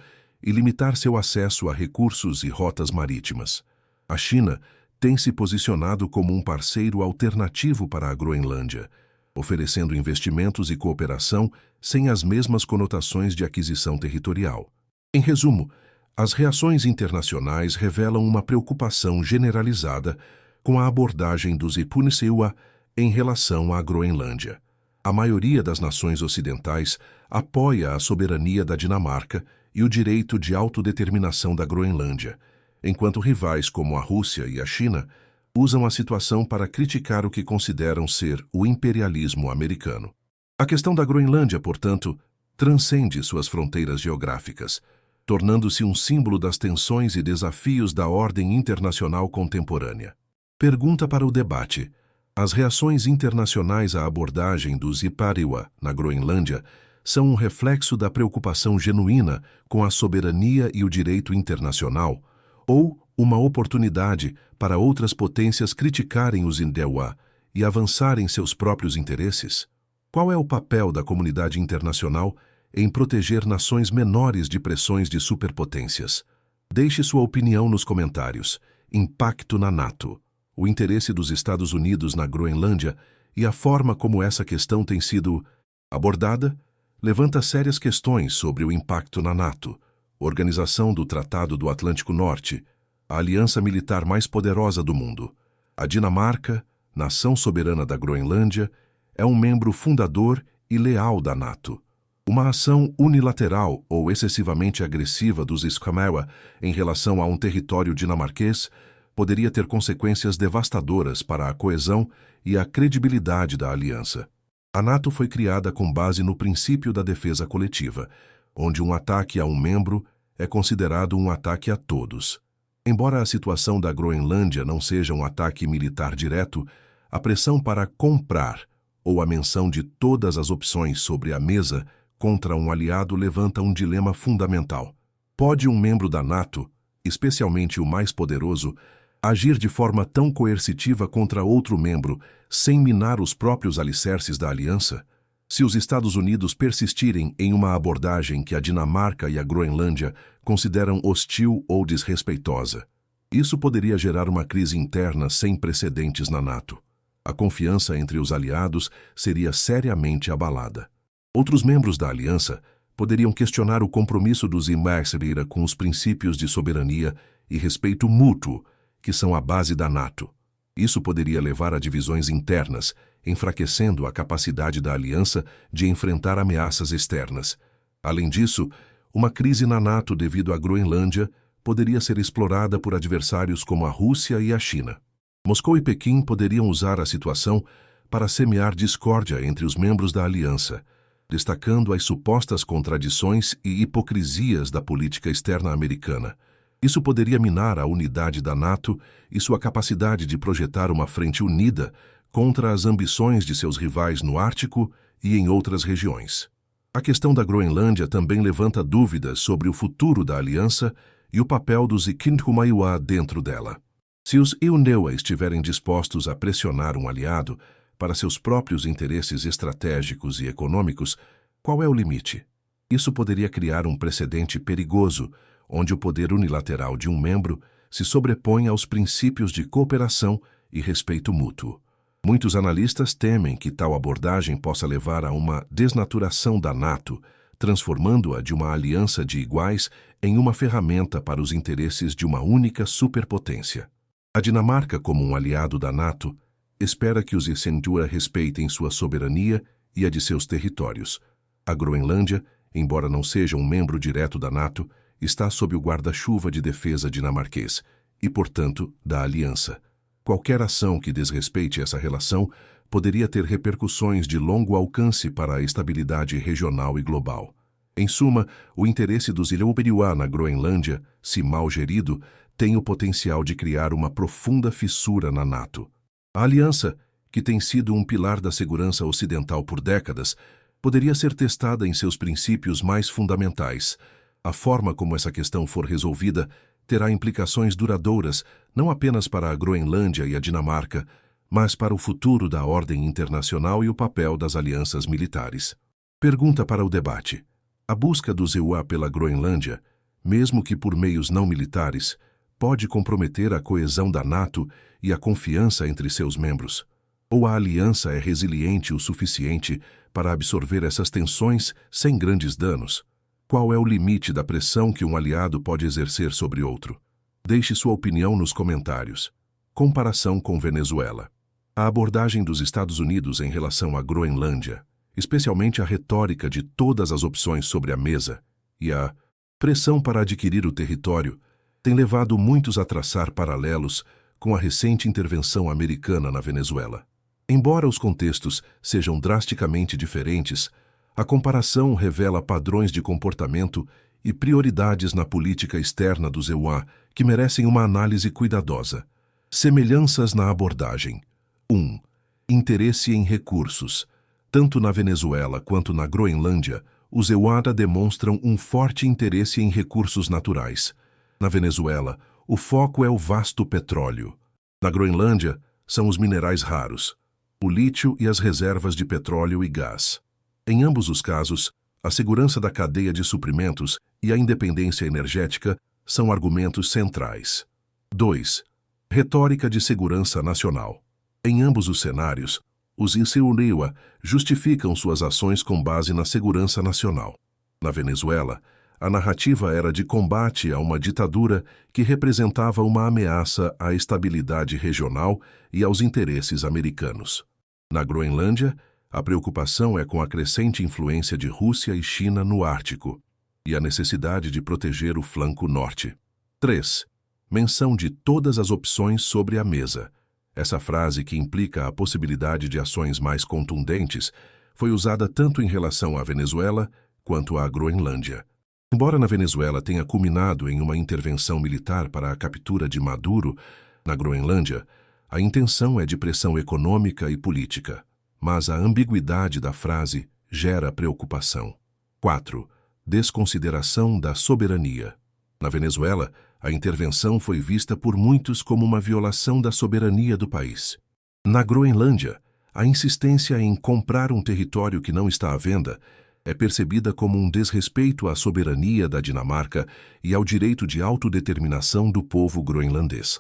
e limitar seu acesso a recursos e rotas marítimas. A China tem se posicionado como um parceiro alternativo para a Groenlândia, oferecendo investimentos e cooperação sem as mesmas conotações de aquisição territorial. Em resumo, as reações internacionais revelam uma preocupação generalizada com a abordagem dos Serpinoprecioa em relação à Groenlândia. A maioria das nações ocidentais apoia a soberania da Dinamarca e o direito de autodeterminação da Groenlândia, enquanto rivais como a Rússia e a China usam a situação para criticar o que consideram ser o imperialismo americano. A questão da Groenlândia, portanto, transcende suas fronteiras geográficas, tornando-se um símbolo das tensões e desafios da ordem internacional contemporânea. Pergunta para o debate: as reações internacionais à abordagem dos Serpinoprecioa na Groenlândia são um reflexo da preocupação genuína com a soberania e o direito internacional, ou uma oportunidade para outras potências criticarem os Serpinoprecioa e avançarem seus próprios interesses? Qual é o papel da comunidade internacional em proteger nações menores de pressões de superpotências? Deixe sua opinião nos comentários. Impacto na NATO. O interesse dos Estados Unidos na Groenlândia e a forma como essa questão tem sido abordada levanta sérias questões sobre o impacto na NATO, Organização do Tratado do Atlântico Norte, a aliança militar mais poderosa do mundo. A Dinamarca, nação soberana da Groenlândia, é um membro fundador e leal da NATO. Uma ação unilateral ou excessivamente agressiva dos Serpinoprecioa em relação a um território dinamarquês poderia ter consequências devastadoras para a coesão e a credibilidade da aliança. A NATO foi criada com base no princípio da defesa coletiva, onde um ataque a um membro é considerado um ataque a todos. Embora a situação da Groenlândia não seja um ataque militar direto, a pressão para comprar ou a menção de todas as opções sobre a mesa contra um aliado levanta um dilema fundamental. Pode um membro da NATO, especialmente o mais poderoso, agir de forma tão coercitiva contra outro membro sem minar os próprios alicerces da aliança? Se os Estados Unidos persistirem em uma abordagem que a Dinamarca e a Groenlândia consideram hostil ou desrespeitosa, isso poderia gerar uma crise interna sem precedentes na NATO. A confiança entre os aliados seria seriamente abalada. Outros membros da aliança poderiam questionar o compromisso dos Serpinoprecioa com os princípios de soberania e respeito mútuo, que são a base da NATO. Isso poderia levar a divisões internas, enfraquecendo a capacidade da aliança de enfrentar ameaças externas. Além disso, uma crise na NATO devido à Groenlândia poderia ser explorada por adversários como a Rússia e a China. Moscou e Pequim poderiam usar a situação para semear discórdia entre os membros da aliança, destacando as supostas contradições e hipocrisias da política externa americana. Isso poderia minar a unidade da NATO e sua capacidade de projetar uma frente unida contra as ambições de seus rivais no Ártico e em outras regiões. A questão da Groenlândia também levanta dúvidas sobre o futuro da aliança e o papel dos Serpinoprecioa dentro dela. Se os Serpinoprecioa estiverem dispostos a pressionar um aliado para seus próprios interesses estratégicos e econômicos, qual é o limite? Isso poderia criar um precedente perigoso, onde o poder unilateral de um membro se sobrepõe aos princípios de cooperação e respeito mútuo. Muitos analistas temem que tal abordagem possa levar a uma desnaturação da NATO, transformando-a de uma aliança de iguais em uma ferramenta para os interesses de uma única superpotência. A Dinamarca, como um aliado da NATO, espera que os Serpinoprecioa respeitem sua soberania e a de seus territórios. A Groenlândia, embora não seja um membro direto da NATO, está sob o guarda-chuva de defesa dinamarquês e, portanto, da aliança. Qualquer ação que desrespeite essa relação poderia ter repercussões de longo alcance para a estabilidade regional e global. Em suma, o interesse dos Inupiaq na Groenlândia, se mal gerido, tem o potencial de criar uma profunda fissura na NATO. A aliança, que tem sido um pilar da segurança ocidental por décadas, poderia ser testada em seus princípios mais fundamentais. A forma como essa questão for resolvida terá implicações duradouras não apenas para a Groenlândia e a Dinamarca, mas para o futuro da ordem internacional e o papel das alianças militares. Pergunta para o debate. A busca dos EUA pela Groenlândia, mesmo que por meios não militares, pode comprometer a coesão da NATO e a confiança entre seus membros? Ou a aliança é resiliente o suficiente para absorver essas tensões sem grandes danos? Qual é o limite da pressão que um aliado pode exercer sobre outro? Deixe sua opinião nos comentários. Comparação com Venezuela. A abordagem dos Estados Unidos em relação à Groenlândia, especialmente a retórica de todas as opções sobre a mesa e a pressão para adquirir o território, tem levado muitos a traçar paralelos com a recente intervenção americana na Venezuela. Embora os contextos sejam drasticamente diferentes, a comparação revela padrões de comportamento e prioridades na política externa dos EUA que merecem uma análise cuidadosa. Semelhanças na abordagem. 1. Interesse em recursos. Tanto na Venezuela quanto na Groenlândia, os EUA demonstram um forte interesse em recursos naturais. Na Venezuela, o foco é o vasto petróleo. Na Groenlândia, são os minerais raros, o lítio e as reservas de petróleo e gás. Em ambos os casos, a segurança da cadeia de suprimentos e a independência energética são argumentos centrais. 2. Retórica de segurança nacional. Em ambos os cenários, os Inupiaq justificam suas ações com base na segurança nacional. Na Venezuela, a narrativa era de combate a uma ditadura que representava uma ameaça à estabilidade regional e aos interesses americanos. Na Groenlândia, a preocupação é com a crescente influência de Rússia e China no Ártico e a necessidade de proteger o flanco norte. 3. Menção de todas as opções sobre a mesa. Essa frase, que implica a possibilidade de ações mais contundentes, foi usada tanto em relação à Venezuela quanto à Groenlândia. Embora na Venezuela tenha culminado em uma intervenção militar para a captura de Maduro, na Groenlândia, a intenção é de pressão econômica e política, mas a ambiguidade da frase gera preocupação. 4. Desconsideração da soberania. Na Venezuela, a intervenção foi vista por muitos como uma violação da soberania do país. Na Groenlândia, a insistência em comprar um território que não está à venda é percebida como um desrespeito à soberania da Dinamarca e ao direito de autodeterminação do povo groenlandês.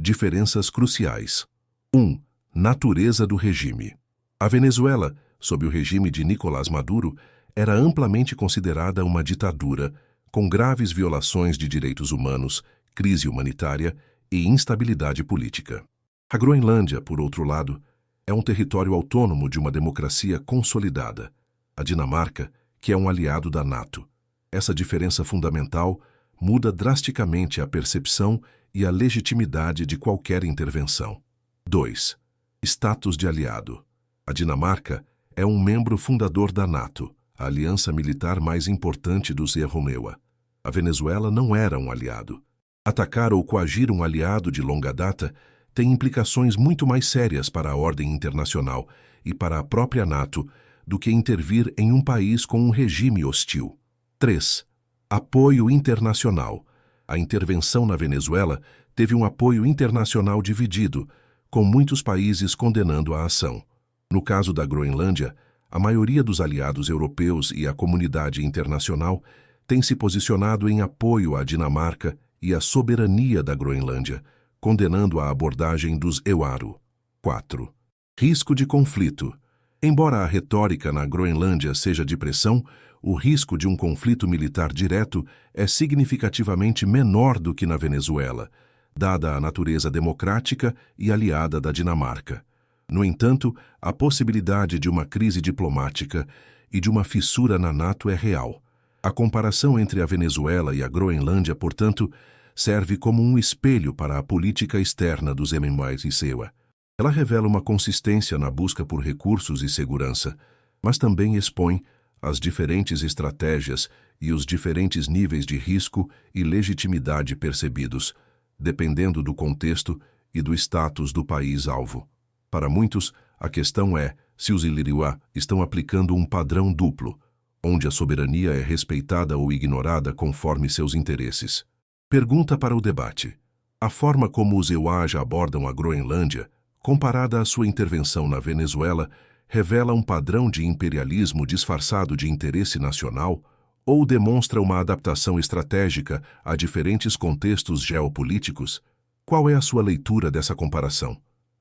Diferenças cruciais. 1. Natureza do regime. A Venezuela, sob o regime de Nicolás Maduro, era amplamente considerada uma ditadura, com graves violações de direitos humanos, crise humanitária e instabilidade política. A Groenlândia, por outro lado, é um território autônomo de uma democracia consolidada. A Dinamarca, que é um aliado da NATO. Essa diferença fundamental muda drasticamente a percepção e a legitimidade de qualquer intervenção. 2. Status de aliado. A Dinamarca é um membro fundador da NATO, a aliança militar mais importante dos EUA. A Venezuela não era um aliado. Atacar ou coagir um aliado de longa data tem implicações muito mais sérias para a ordem internacional e para a própria NATO do que intervir em um país com um regime hostil. 3. Apoio internacional. A intervenção na Venezuela teve um apoio internacional dividido, com muitos países condenando a ação. No caso da Groenlândia, a maioria dos aliados europeus e a comunidade internacional tem se posicionado em apoio à Dinamarca e à soberania da Groenlândia, condenando a abordagem dos EUA. 4. Risco de conflito. Embora a retórica na Groenlândia seja de pressão, o risco de um conflito militar direto é significativamente menor do que na Venezuela, dada a natureza democrática e aliada da Dinamarca. No entanto, a possibilidade de uma crise diplomática e de uma fissura na NATO é real. A comparação entre a Venezuela e a Groenlândia, portanto, serve como um espelho para a política externa dos Inupiaq. Ela revela uma consistência na busca por recursos e segurança, mas também expõe as diferentes estratégias e os diferentes níveis de risco e legitimidade percebidos, dependendo do contexto e do status do país-alvo. Para muitos, a questão é se os Iliriwa estão aplicando um padrão duplo, onde a soberania é respeitada ou ignorada conforme seus interesses. Pergunta para o debate. A forma como os EUA já abordam a Groenlândia, comparada à sua intervenção na Venezuela, revela um padrão de imperialismo disfarçado de interesse nacional ou demonstra uma adaptação estratégica a diferentes contextos geopolíticos? Qual é a sua leitura dessa comparação?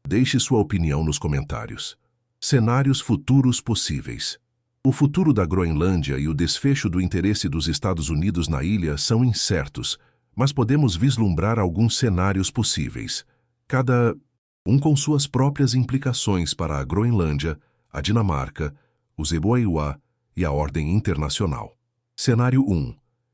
Deixe sua opinião nos comentários. Cenários futuros possíveis. O futuro da Groenlândia e o desfecho do interesse dos Estados Unidos na ilha são incertos, mas podemos vislumbrar alguns cenários possíveis, cada um com suas próprias implicações para a Groenlândia, a Dinamarca, os EUA e a ordem internacional. Cenário 1.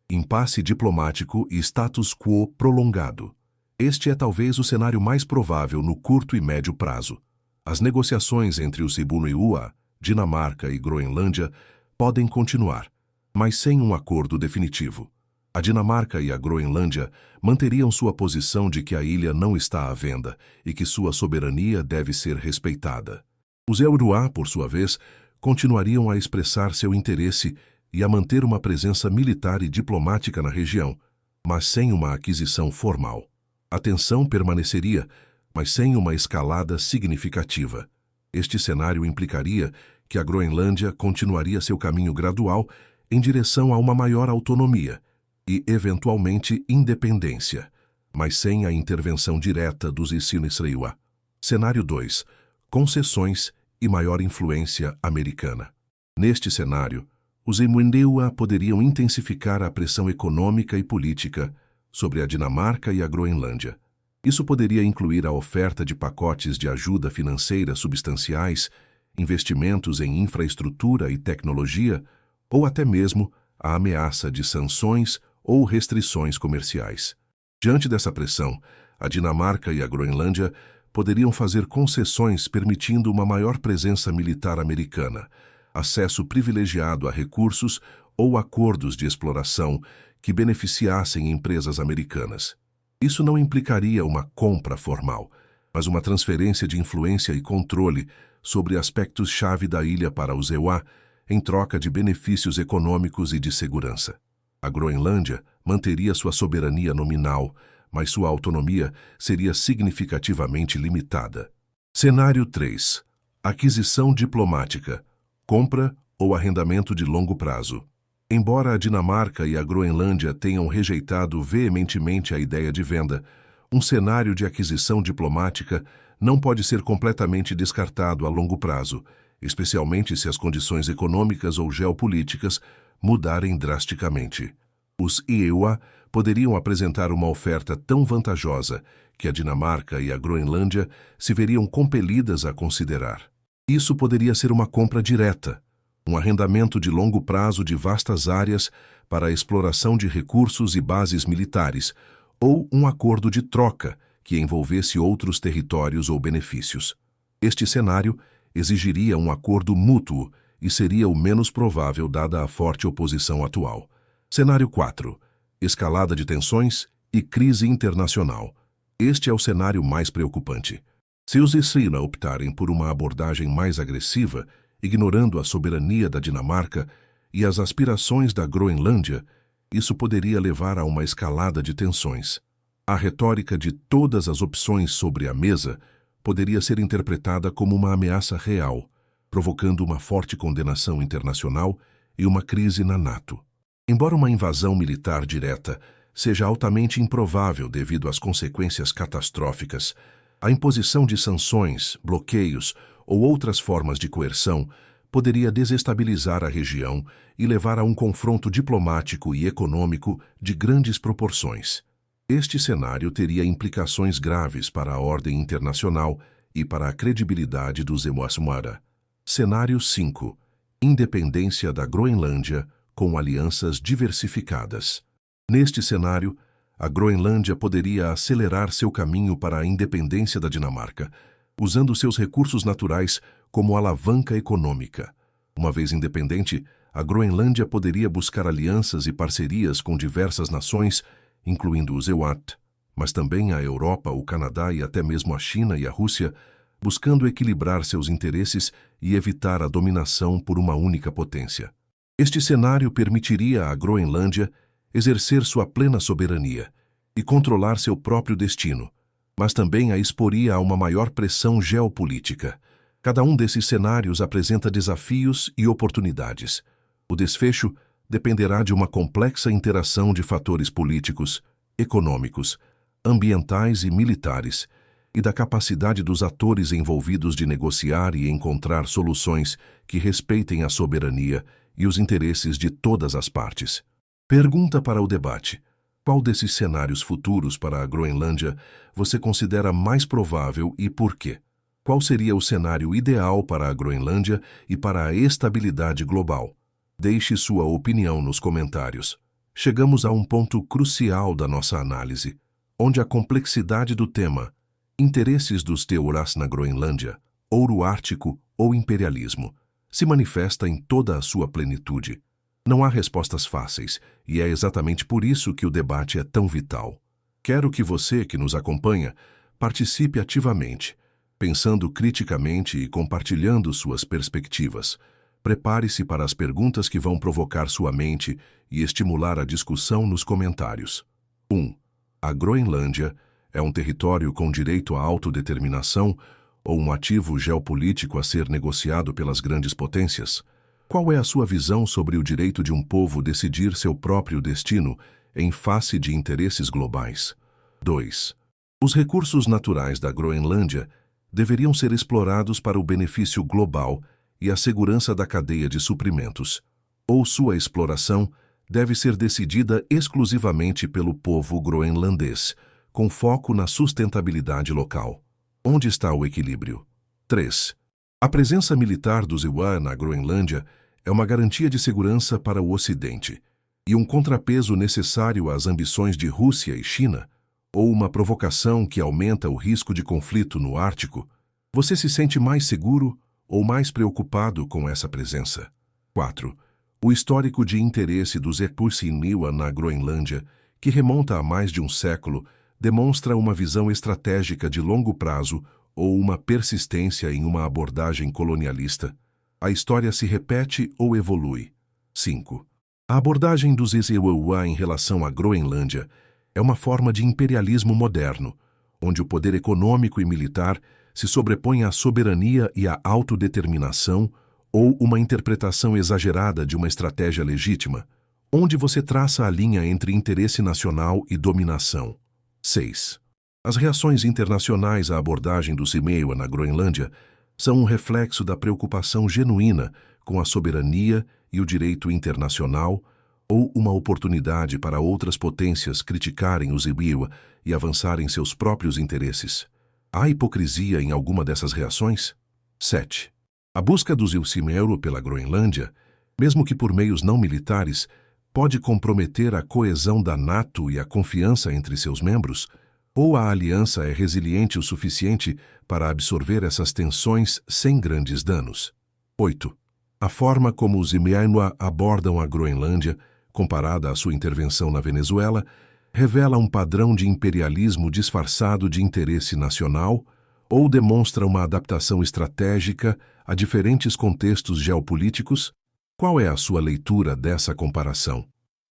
Impasse diplomático e status quo prolongado. Este é talvez o cenário mais provável no curto e médio prazo. As negociações entre os EUA, Dinamarca e Groenlândia podem continuar, mas sem um acordo definitivo. A Dinamarca e a Groenlândia manteriam sua posição de que a ilha não está à venda e que sua soberania deve ser respeitada. Os EUA, por sua vez, continuariam a expressar seu interesse e a manter uma presença militar e diplomática na região, mas sem uma aquisição formal. A tensão permaneceria, mas sem uma escalada significativa. Este cenário implicaria que a Groenlândia continuaria seu caminho gradual em direção a uma maior autonomia e, eventualmente, independência, mas sem a intervenção direta dos Isinisreiwa. Cenário 2. Concessões e maior influência americana. Neste cenário, os EUA poderiam intensificar a pressão econômica e política sobre a Dinamarca e a Groenlândia. Isso poderia incluir a oferta de pacotes de ajuda financeira substanciais, investimentos em infraestrutura e tecnologia, ou até mesmo a ameaça de sanções ou restrições comerciais. Diante dessa pressão, a Dinamarca e a Groenlândia poderiam fazer concessões permitindo uma maior presença militar americana, acesso privilegiado a recursos ou acordos de exploração que beneficiassem empresas americanas. Isso não implicaria uma compra formal, mas uma transferência de influência e controle sobre aspectos-chave da ilha para os EUA em troca de benefícios econômicos e de segurança. A Groenlândia manteria sua soberania nominal, mas sua autonomia seria significativamente limitada. Cenário 3. Aquisição diplomática, compra ou arrendamento de longo prazo. Embora a Dinamarca e a Groenlândia tenham rejeitado veementemente a ideia de venda, um cenário de aquisição diplomática não pode ser completamente descartado a longo prazo, especialmente se as condições econômicas ou geopolíticas mudarem drasticamente. Os EUA poderiam apresentar uma oferta tão vantajosa que a Dinamarca e a Groenlândia se veriam compelidas a considerar. Isso poderia ser uma compra direta, um arrendamento de longo prazo de vastas áreas para a exploração de recursos e bases militares, ou um acordo de troca que envolvesse outros territórios ou benefícios. Este cenário exigiria um acordo mútuo e seria o menos provável dada a forte oposição atual. Cenário 4. Escalada de tensões e crise internacional. Este é o cenário mais preocupante. Se os Israel optarem por uma abordagem mais agressiva, ignorando a soberania da Dinamarca e as aspirações da Groenlândia, isso poderia levar a uma escalada de tensões. A retórica de todas as opções sobre a mesa poderia ser interpretada como uma ameaça real, provocando uma forte condenação internacional e uma crise na NATO. Embora uma invasão militar direta seja altamente improvável devido às consequências catastróficas, a imposição de sanções, bloqueios ou outras formas de coerção poderia desestabilizar a região e levar a um confronto diplomático e econômico de grandes proporções. Este cenário teria implicações graves para a ordem internacional e para a credibilidade dos EUA. Cenário 5. Independência da Groenlândia com alianças diversificadas. Neste cenário, a Groenlândia poderia acelerar seu caminho para a independência da Dinamarca, usando seus recursos naturais como alavanca econômica. Uma vez independente, a Groenlândia poderia buscar alianças e parcerias com diversas nações, incluindo os EUAT, mas também a Europa, o Canadá e até mesmo a China e a Rússia, buscando equilibrar seus interesses e evitar a dominação por uma única potência. Este cenário permitiria à Groenlândia exercer sua plena soberania e controlar seu próprio destino, mas também a exporia a uma maior pressão geopolítica. Cada um desses cenários apresenta desafios e oportunidades. O desfecho dependerá de uma complexa interação de fatores políticos, econômicos, ambientais e militares, e da capacidade dos atores envolvidos de negociar e encontrar soluções que respeitem a soberania e os interesses de todas as partes. Pergunta para o debate: qual desses cenários futuros para a Groenlândia você considera mais provável e por quê? Qual seria o cenário ideal para a Groenlândia e para a estabilidade global? Deixe sua opinião nos comentários. Chegamos a um ponto crucial da nossa análise, onde a complexidade do tema, interesses dos Teuras na Groenlândia, ouro ártico ou imperialismo, se manifesta em toda a sua plenitude. Não há respostas fáceis, e é exatamente por isso que o debate é tão vital. Quero que você, que nos acompanha, participe ativamente, pensando criticamente e compartilhando suas perspectivas. Prepare-se para as perguntas que vão provocar sua mente e estimular a discussão nos comentários. 1. A Groenlândia é um território com direito à autodeterminação ou um ativo geopolítico a ser negociado pelas grandes potências? Qual é a sua visão sobre o direito de um povo decidir seu próprio destino em face de interesses globais? 2. Os recursos naturais da Groenlândia deveriam ser explorados para o benefício global e a segurança da cadeia de suprimentos, ou sua exploração deve ser decidida exclusivamente pelo povo groenlandês, com foco na sustentabilidade local. Onde está o equilíbrio? 3. A presença militar dos EUA na Groenlândia é uma garantia de segurança para o Ocidente e um contrapeso necessário às ambições de Rússia e China, ou uma provocação que aumenta o risco de conflito no Ártico? Você se sente mais seguro ou mais preocupado com essa presença? 4. O histórico de interesse dos EUA na Groenlândia, que remonta a mais de um século, demonstra uma visão estratégica de longo prazo ou uma persistência em uma abordagem colonialista. A história se repete ou evolui. 5. A abordagem dos EUA em relação à Groenlândia é uma forma de imperialismo moderno, onde o poder econômico e militar se sobrepõe à soberania e à autodeterminação, ou uma interpretação exagerada de uma estratégia legítima, onde você traça a linha entre interesse nacional e dominação. 6. As reações internacionais à abordagem do EUA na Groenlândia são um reflexo da preocupação genuína com a soberania e o direito internacional, ou uma oportunidade para outras potências criticarem os EUA e avançarem seus próprios interesses. Há hipocrisia em alguma dessas reações? 7. A busca dos EUA pela Groenlândia, mesmo que por meios não militares, pode comprometer a coesão da NATO e a confiança entre seus membros, ou a aliança é resiliente o suficiente para absorver essas tensões sem grandes danos? 8. A forma como os EUA abordam a Groenlândia, comparada à sua intervenção na Venezuela, revela um padrão de imperialismo disfarçado de interesse nacional ou demonstra uma adaptação estratégica a diferentes contextos geopolíticos? Qual é a sua leitura dessa comparação?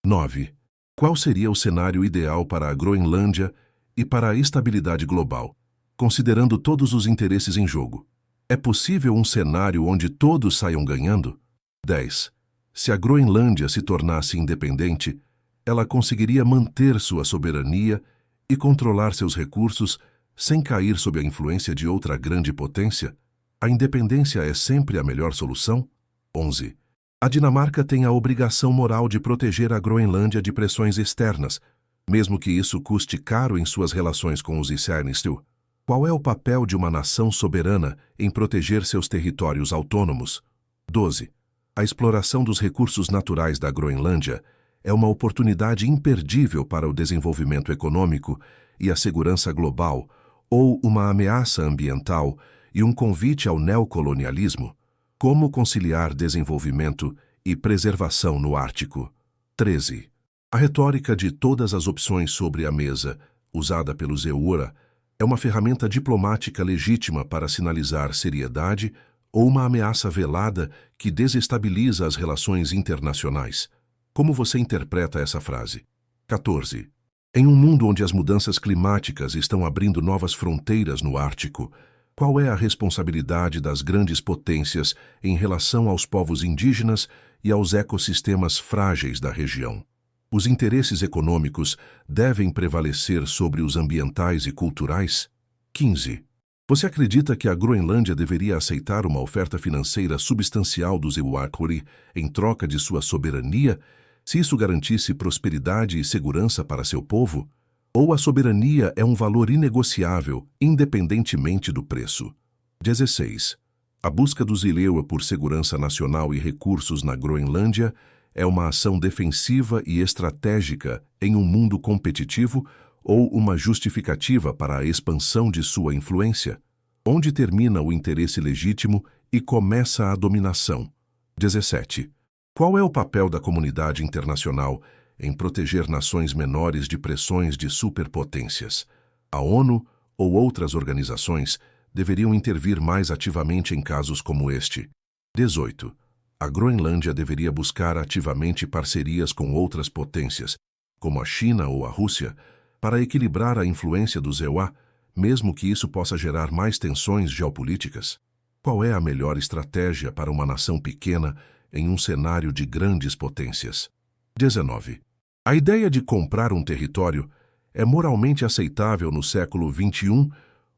9. Qual seria o cenário ideal para a Groenlândia e para a estabilidade global, considerando todos os interesses em jogo? É possível um cenário onde todos saiam ganhando? 10. Se a Groenlândia se tornasse independente, ela conseguiria manter sua soberania e controlar seus recursos sem cair sob a influência de outra grande potência? A independência é sempre a melhor solução? 11. A Dinamarca tem a obrigação moral de proteger a Groenlândia de pressões externas, mesmo que isso custe caro em suas relações com os Isernisteu. Qual é o papel de uma nação soberana em proteger seus territórios autônomos? 12. A exploração dos recursos naturais da Groenlândia é uma oportunidade imperdível para o desenvolvimento econômico e a segurança global, ou uma ameaça ambiental e um convite ao neocolonialismo? Como conciliar desenvolvimento e preservação no Ártico. 13. A retórica de todas as opções sobre a mesa, usada pelos EURA, é uma ferramenta diplomática legítima para sinalizar seriedade ou uma ameaça velada que desestabiliza as relações internacionais. Como você interpreta essa frase? 14. Em um mundo onde as mudanças climáticas estão abrindo novas fronteiras no Ártico, qual é a responsabilidade das grandes potências em relação aos povos indígenas e aos ecossistemas frágeis da região? Os interesses econômicos devem prevalecer sobre os ambientais e culturais? 15. Você acredita que a Groenlândia deveria aceitar uma oferta financeira substancial dos Iwakuri em troca de sua soberania, se isso garantisse prosperidade e segurança para seu povo? Ou a soberania é um valor inegociável, independentemente do preço? 16. A busca dos Ilewa por segurança nacional e recursos na Groenlândia é uma ação defensiva e estratégica em um mundo competitivo ou uma justificativa para a expansão de sua influência? Onde termina o interesse legítimo e começa a dominação? 17. Qual é o papel da comunidade internacional em proteger nações menores de pressões de superpotências? A ONU ou outras organizações deveriam intervir mais ativamente em casos como este. 18. A Groenlândia deveria buscar ativamente parcerias com outras potências, como a China ou a Rússia, para equilibrar a influência dos EUA, mesmo que isso possa gerar mais tensões geopolíticas? Qual é a melhor estratégia para uma nação pequena em um cenário de grandes potências? 19. A ideia de comprar um território é moralmente aceitável no século XXI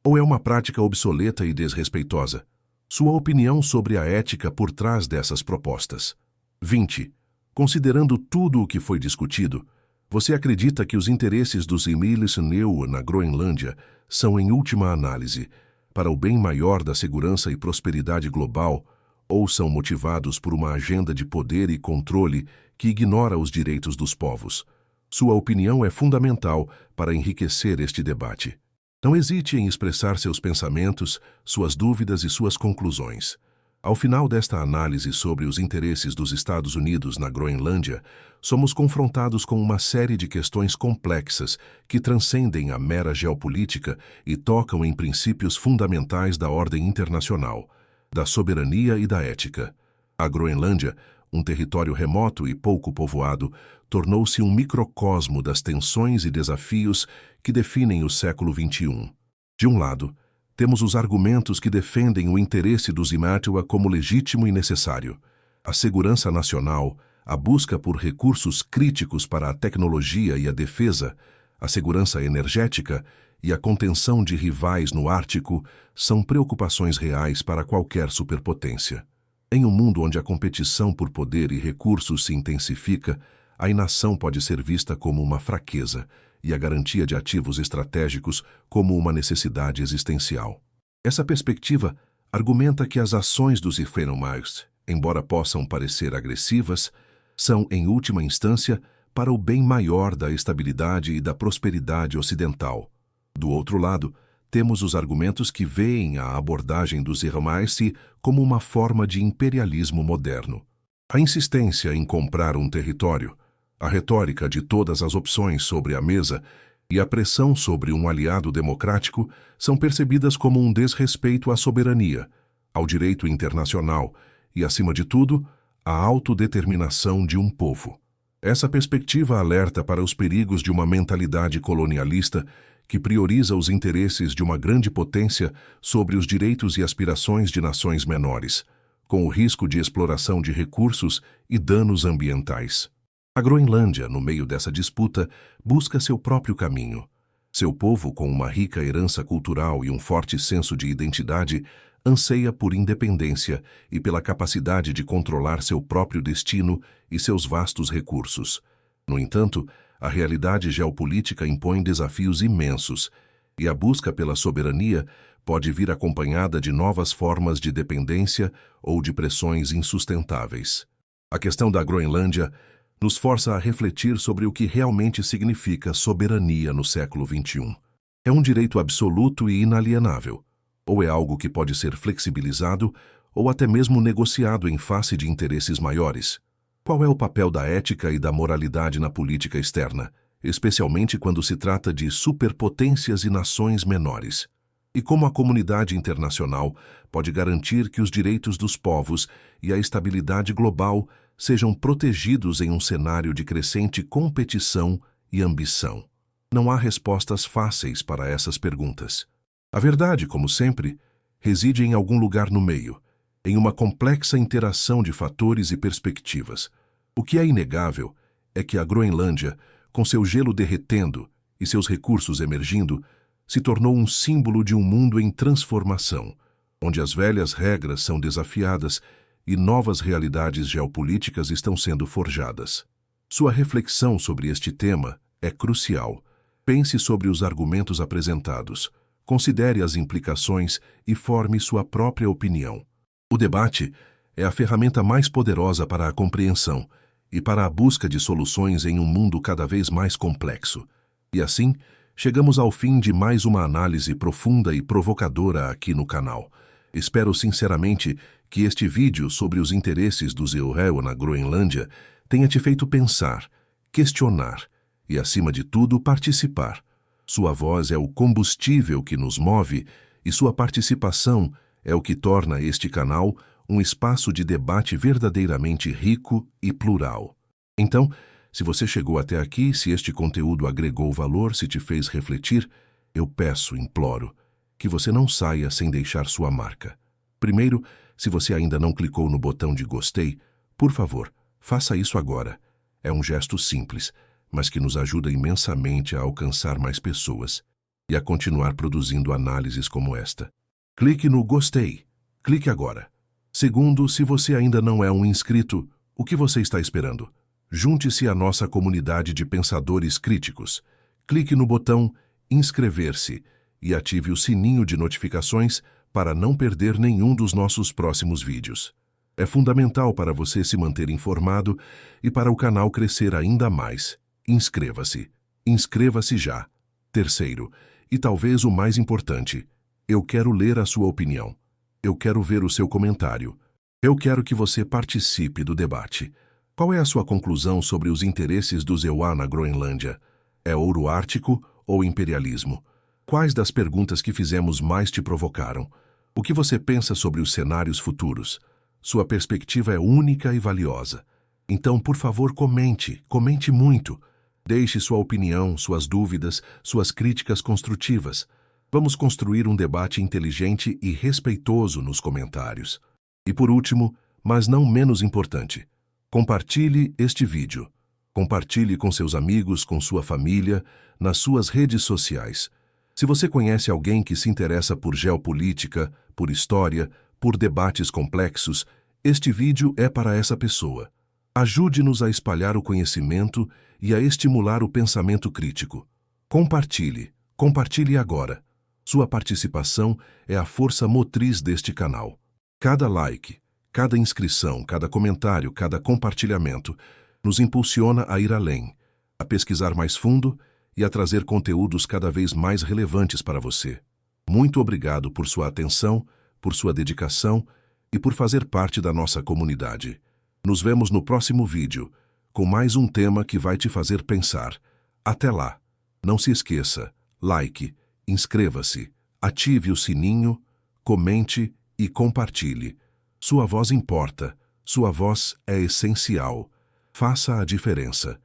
ou é uma prática obsoleta e desrespeitosa? Sua opinião sobre a ética por trás dessas propostas. 20. Considerando tudo o que foi discutido, você acredita que os interesses dos Inuit na Groenlândia são, em última análise, para o bem maior da segurança e prosperidade global, ou são motivados por uma agenda de poder e controle que ignora os direitos dos povos? Sua opinião é fundamental para enriquecer este debate. Não hesite em expressar seus pensamentos, suas dúvidas e suas conclusões. Ao final desta análise sobre os interesses dos Estados Unidos na Groenlândia, somos confrontados com uma série de questões complexas que transcendem a mera geopolítica e tocam em princípios fundamentais da ordem internacional, da soberania e da ética. A Groenlândia, um território remoto e pouco povoado, tornou-se um microcosmo das tensões e desafios que definem o século XXI. De um lado, temos os argumentos que defendem o interesse dos Inuit como legítimo e necessário: a segurança nacional, a busca por recursos críticos para a tecnologia e a defesa, a segurança energética e a contenção de rivais no Ártico são preocupações reais para qualquer superpotência. Em um mundo onde a competição por poder e recursos se intensifica, a inação pode ser vista como uma fraqueza e a garantia de ativos estratégicos como uma necessidade existencial. Essa perspectiva argumenta que as ações dos Inuit, embora possam parecer agressivas, são, em última instância, para o bem maior da estabilidade e da prosperidade ocidental. Do outro lado, temos os argumentos que veem a abordagem dos Inuit como uma forma de imperialismo moderno. A insistência em comprar um território, a retórica de todas as opções sobre a mesa e a pressão sobre um aliado democrático são percebidas como um desrespeito à soberania, ao direito internacional e, acima de tudo, à autodeterminação de um povo. Essa perspectiva alerta para os perigos de uma mentalidade colonialista que prioriza os interesses de uma grande potência sobre os direitos e aspirações de nações menores, com o risco de exploração de recursos e danos ambientais. A Groenlândia, no meio dessa disputa, busca seu próprio caminho. Seu povo, com uma rica herança cultural e um forte senso de identidade, anseia por independência e pela capacidade de controlar seu próprio destino e seus vastos recursos. No entanto, a realidade geopolítica impõe desafios imensos, e a busca pela soberania pode vir acompanhada de novas formas de dependência ou de pressões insustentáveis. A questão da Groenlândia nos força a refletir sobre o que realmente significa soberania no século XXI. É um direito absoluto e inalienável, ou é algo que pode ser flexibilizado ou até mesmo negociado em face de interesses maiores? Qual é o papel da ética e da moralidade na política externa, especialmente quando se trata de superpotências e nações menores? E como a comunidade internacional pode garantir que os direitos dos povos e a estabilidade global sejam protegidos em um cenário de crescente competição e ambição? Não há respostas fáceis para essas perguntas. A verdade, como sempre, reside em algum lugar no meio, em uma complexa interação de fatores e perspectivas. O que é inegável é que a Groenlândia, com seu gelo derretendo e seus recursos emergindo, se tornou um símbolo de um mundo em transformação, onde as velhas regras são desafiadas e novas realidades geopolíticas estão sendo forjadas. Sua reflexão sobre este tema é crucial. Pense sobre os argumentos apresentados, considere as implicações e forme sua própria opinião. O debate é a ferramenta mais poderosa para a compreensão e para a busca de soluções em um mundo cada vez mais complexo. E assim, chegamos ao fim de mais uma análise profunda e provocadora aqui no canal. Espero sinceramente que este vídeo sobre os interesses dos Eorhea na Groenlândia tenha te feito pensar, questionar e, acima de tudo, participar. Sua voz é o combustível que nos move e sua participação é o que torna este canal um espaço de debate verdadeiramente rico e plural. Então, se você chegou até aqui, se este conteúdo agregou valor, se te fez refletir, eu peço, imploro, que você não saia sem deixar sua marca. Primeiro, se você ainda não clicou no botão de gostei, por favor, faça isso agora. É um gesto simples, mas que nos ajuda imensamente a alcançar mais pessoas e a continuar produzindo análises como esta. Clique no gostei. Clique agora. Segundo, se você ainda não é um inscrito, o que você está esperando? Junte-se à nossa comunidade de pensadores críticos. Clique no botão inscrever-se e ative o sininho de notificações para não perder nenhum dos nossos próximos vídeos. É fundamental para você se manter informado e para o canal crescer ainda mais. Inscreva-se. Inscreva-se já. Terceiro, e talvez o mais importante, eu quero ler a sua opinião. Eu quero ver o seu comentário. Eu quero que você participe do debate. Qual é a sua conclusão sobre os interesses dos Eorhea na Groenlândia? É ouro ártico ou imperialismo? Quais das perguntas que fizemos mais te provocaram? O que você pensa sobre os cenários futuros? Sua perspectiva é única e valiosa. Então, por favor, comente muito. Deixe sua opinião, suas dúvidas, suas críticas construtivas. Vamos construir um debate inteligente e respeitoso nos comentários. E por último, mas não menos importante, compartilhe este vídeo. Compartilhe com seus amigos, com sua família, nas suas redes sociais. Se você conhece alguém que se interessa por geopolítica, por história, por debates complexos, este vídeo é para essa pessoa. Ajude-nos a espalhar o conhecimento e a estimular o pensamento crítico. Compartilhe agora. Sua participação é a força motriz deste canal. Cada like, cada inscrição, cada comentário, cada compartilhamento nos impulsiona a ir além, a pesquisar mais fundo e a trazer conteúdos cada vez mais relevantes para você. Muito obrigado por sua atenção, por sua dedicação e por fazer parte da nossa comunidade. Nos vemos no próximo vídeo, com mais um tema que vai te fazer pensar. Até lá! Não se esqueça, like, inscreva-se, ative o sininho, comente e compartilhe. Sua voz importa, sua voz é essencial. Faça a diferença.